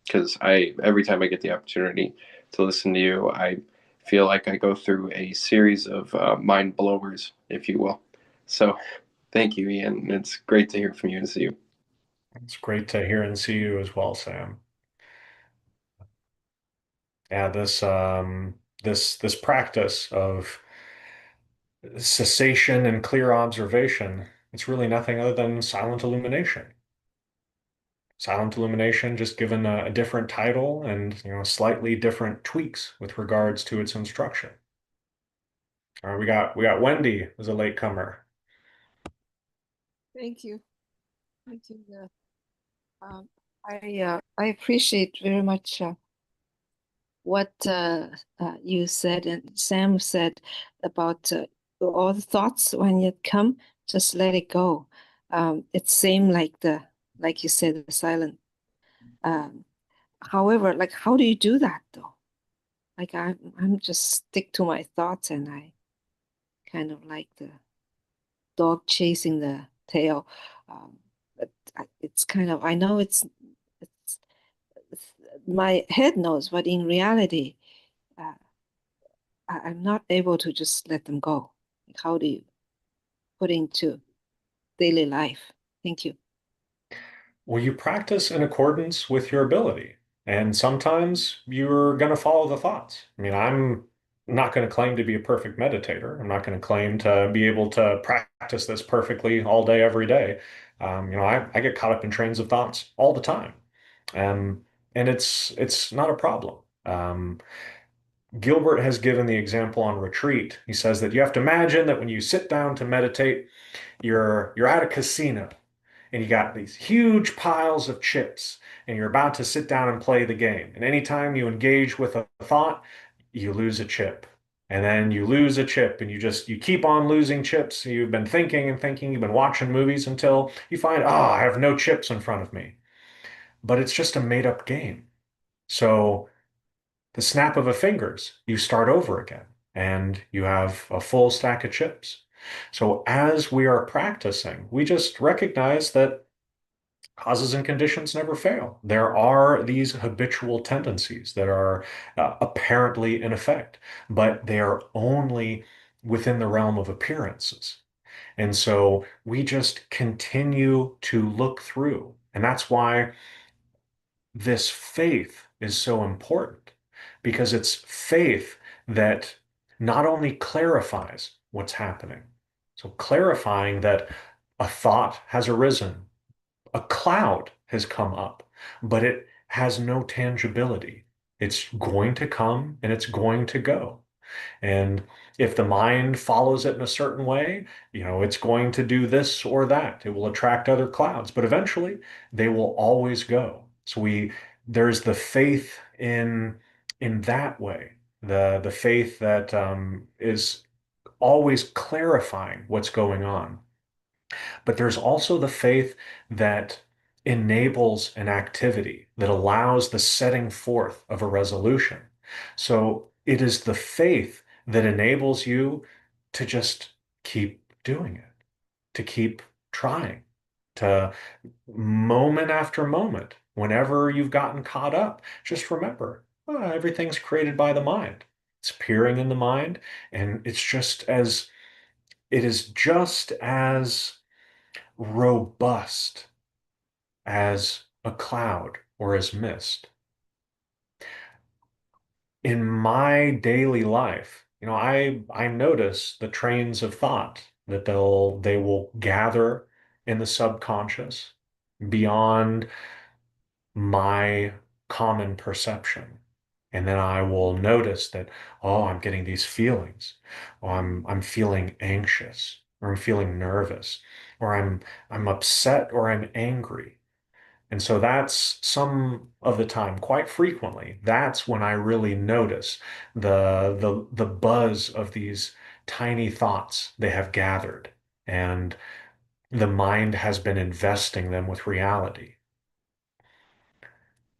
Because I every time I get the opportunity to listen to you, I feel like I go through a series of mind blowers, if you will. So thank you, Ian. It's great to hear from you and see you. It's great to hear and see you as well, Sam. Yeah, this practice of cessation and clear observation, it's really nothing other than silent illumination. Silent illumination, just given a different title and slightly different tweaks with regards to its instruction. All right, we got Wendy as a latecomer. Thank you. Thank you. Um, I appreciate very much what you said and Sam said about all the thoughts when you come, just let it go. It seemed like like you said, the silent. Um, however, like, how do you do that though? Like I'm just stick to my thoughts, and I kind of like the dog chasing the tail. But it's kind of, I know it's my head knows, but in reality, uh, I'm not able to just let them go. Like, how do you put into daily life? Thank you. Well, you practice in accordance with your ability. And sometimes you're going to follow the thoughts. I mean, I'm not going to claim to be a perfect meditator. I'm not going to claim to be able to practice this perfectly all day, every day. I get caught up in trains of thoughts all the time. Um, and it's not a problem. Gilbert has given the example on retreat. He says that you have to imagine that when you sit down to meditate, you're at a casino and you got these huge piles of chips and you're about to sit down and play the game. And anytime you engage with a thought, you lose a chip. And then you lose a chip and you keep on losing chips. You've been thinking and thinking, you've been watching movies until you find, oh, I have no chips in front of me. But it's just a made up game. So the snap of a fingers, you start over again and you have a full stack of chips. So as we are practicing, we just recognize that causes and conditions never fail. There are these habitual tendencies that are apparently in effect, but they are only within the realm of appearances. And so we just continue to look through. And that's why this faith is so important, because it's faith that not only clarifies what's happening, so clarifying that a thought has arisen, a cloud has come up, but it has no tangibility. It's going to come and it's going to go. And if the mind follows it in a certain way, it's going to do this or that. It will attract other clouds, but eventually they will always go. So there's the faith in that way, the faith that is always clarifying what's going on. But there's also the faith that enables an activity that allows the setting forth of a resolution. So it is the faith that enables you to just keep doing it, to keep trying, to moment after moment, whenever you've gotten caught up, just remember, everything's created by the mind. It's appearing in the mind, and it is just as robust as a cloud or as mist. In my daily life, I notice the trains of thought that they will gather in the subconscious beyond my common perception. And then I will notice that, oh, I'm getting these feelings, or I'm feeling anxious, or I'm feeling nervous, or I'm upset, or I'm angry. And so that's some of the time, quite frequently, that's when I really notice the buzz of these tiny thoughts they have gathered, and the mind has been investing them with reality.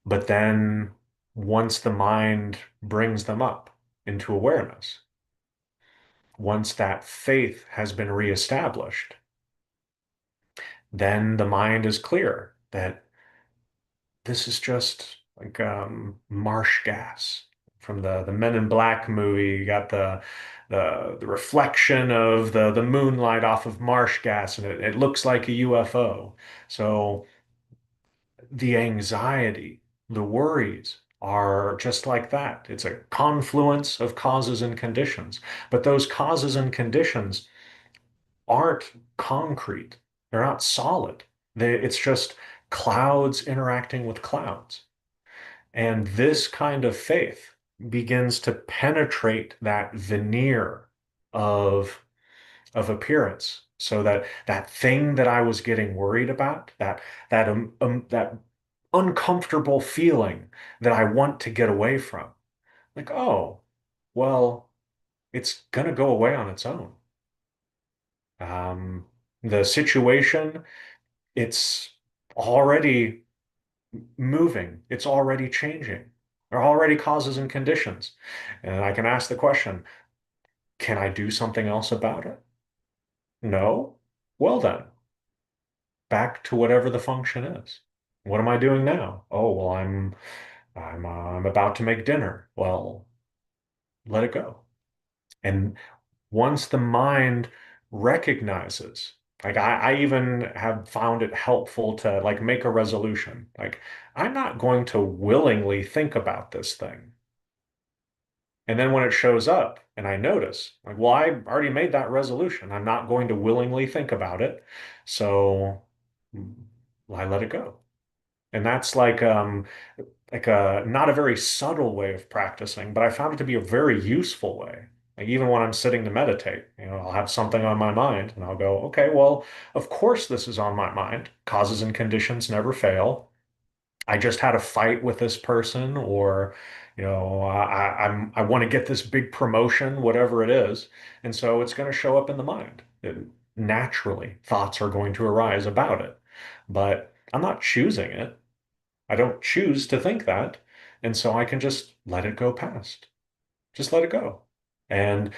But then once the mind brings them up into awareness, once that faith has been reestablished, then the mind is clear that this is just like marsh gas from the Men in Black movie. You got the reflection of the moonlight off of marsh gas, and it looks like a UFO. So the anxiety, the worries are just like that. It's a confluence of causes and conditions. But those causes and conditions aren't concrete. They're not solid. It's just clouds interacting with clouds. And this kind of faith begins to penetrate that veneer of appearance, so that that thing that I was getting worried about, that uncomfortable feeling that I want to get away from, like, oh, well, it's gonna go away on its own. The situation, it's already moving. It's already changing. There are already causes and conditions. And I can ask the question, can I do something else about it? No? Well then, back to whatever the function is. What am I doing now? Oh, well, I'm about to make dinner. Well, let it go. And once the mind recognizes, like I even have found it helpful to like make a resolution. Like, I'm not going to willingly think about this thing. And then when it shows up and I notice, like, well, I already made that resolution. I'm not going to willingly think about it. So I let it go. And that's like a not a very subtle way of practicing, but I found it to be a very useful way. Like even when I'm sitting to meditate, I'll have something on my mind and I'll go, okay, well, of course this is on my mind. Causes and conditions never fail. I just had a fight with this person, or I want to get this big promotion, whatever it is, and so it's going to show up in the mind. Naturally, thoughts are going to arise about it, but I'm not choosing it. I don't choose to think that, and so I can just let it go past. Just let it go, and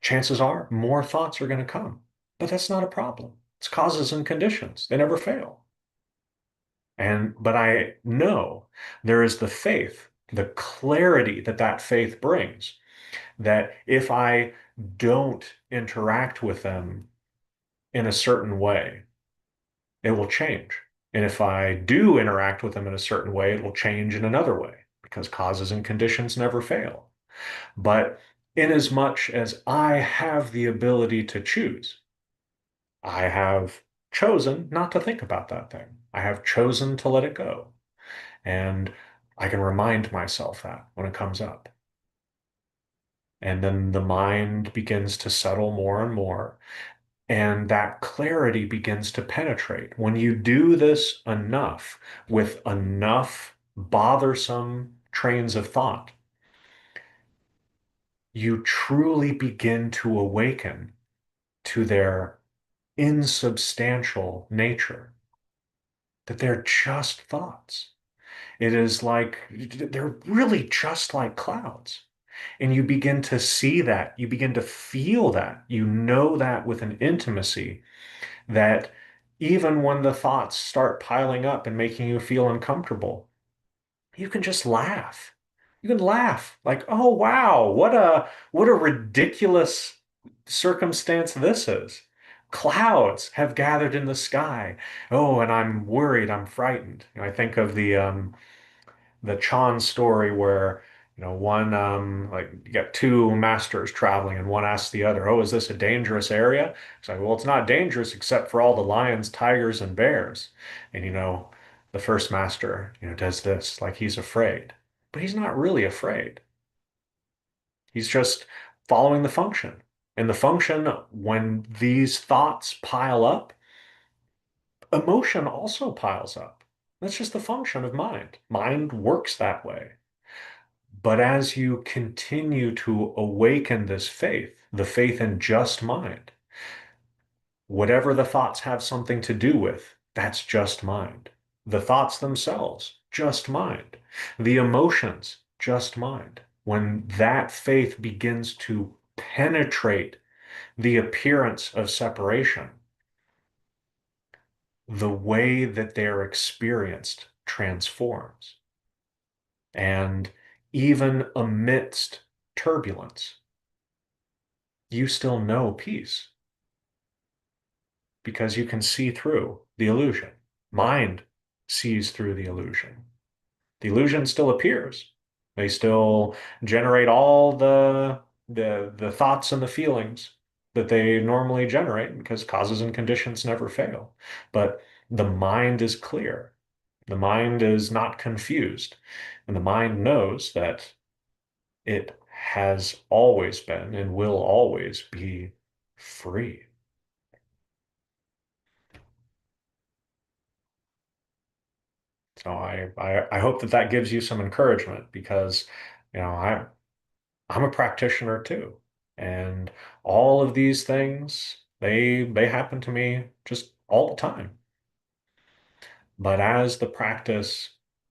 chances are more thoughts are going to come, but that's not a problem. It's causes and conditions. They never fail. But I know there is the faith, the clarity that that faith brings, that if I don't interact with them in a certain way, it will change. And if I do interact with them in a certain way, it will change in another way because causes and conditions never fail. But inasmuch as I have the ability to choose, I have chosen not to think about that thing. I have chosen to let it go. And I can remind myself that when it comes up. And then the mind begins to settle more and more. And that clarity begins to penetrate. When you do this enough with enough bothersome trains of thought, you truly begin to awaken to their insubstantial nature, that they're just thoughts. It is like they're really just like clouds. And you begin to see that, you begin to feel that, you know that with an intimacy that even when the thoughts start piling up and making you feel uncomfortable, you can just laugh. You can laugh like, oh wow, what a ridiculous circumstance this is. Clouds have gathered in the sky. Oh, and I'm worried, I'm frightened. I think of the Chan story where one like you got two masters traveling and one asks the other, oh, is this a dangerous area? It's like, well, it's not dangerous except for all the lions, tigers, and bears. And the first master does this like he's afraid, but he's not really afraid. He's just following the function. And the function, when these thoughts pile up, emotion also piles up. That's just the function of mind. Mind works that way. But as you continue to awaken this faith, the faith in just mind, whatever the thoughts have something to do with, that's just mind. The thoughts themselves, just mind. The emotions, just mind. When that faith begins to penetrate the appearance of separation, the way that they're experienced transforms. And even amidst turbulence, you still know peace because you can see through the illusion. Mind sees through the illusion. The illusion still appears. They still generate all the thoughts and the feelings that they normally generate because causes and conditions never fail. But the mind is clear. The mind is not confused. And the mind knows that it has always been and will always be free. So I hope that that gives you some encouragement because, I'm a practitioner too. And all of these things, they happen to me just all the time. But as the practice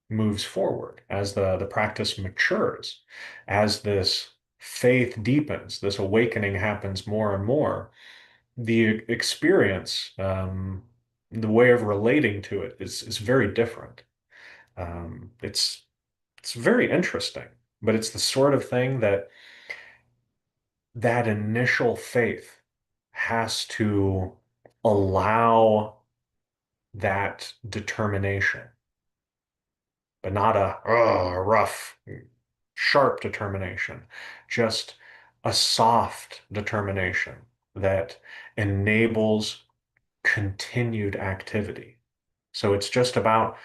moves forward, as the practice matures, as this faith deepens, this awakening happens more and more, the experience, the way of relating to it is very different. It's very interesting, but it's the sort of thing that that initial faith has to allow that determination, but not a rough, sharp determination, just a soft determination that enables continued activity. So it's just about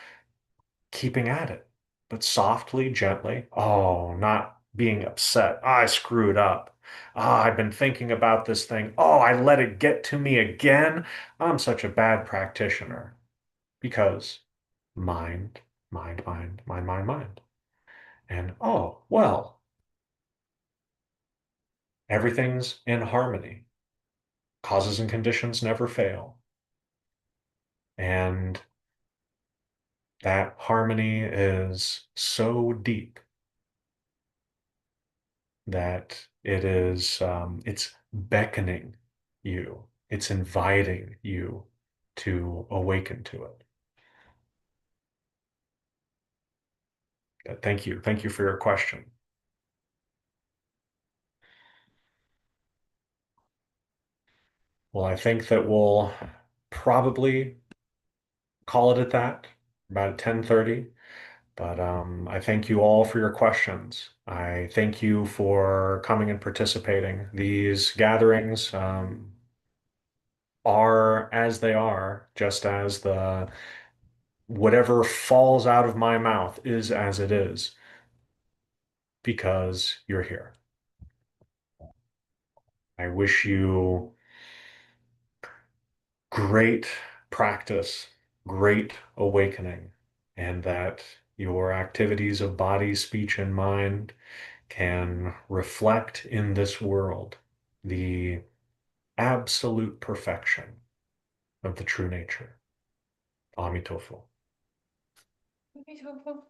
keeping at it, but softly, gently. Oh, not being upset. Oh, I screwed up. Ah, I've been thinking about this thing. Oh, I let it get to me again. I'm such a bad practitioner because mind, mind. And oh, well, everything's in harmony. Causes and conditions never fail. And that harmony is so deep that it's beckoning you, it's inviting you to awaken to it. Thank you. Thank you for your question. Well, I think that we'll probably call it at that, about 10:30. But I thank you all for your questions. I thank you for coming and participating. These gatherings are as they are, just as the whatever falls out of my mouth is as it is, because you're here. I wish you great practice, great awakening, and that your activities of body, speech, and mind can reflect in this world the absolute perfection of the true nature. Amitofo. Beautiful.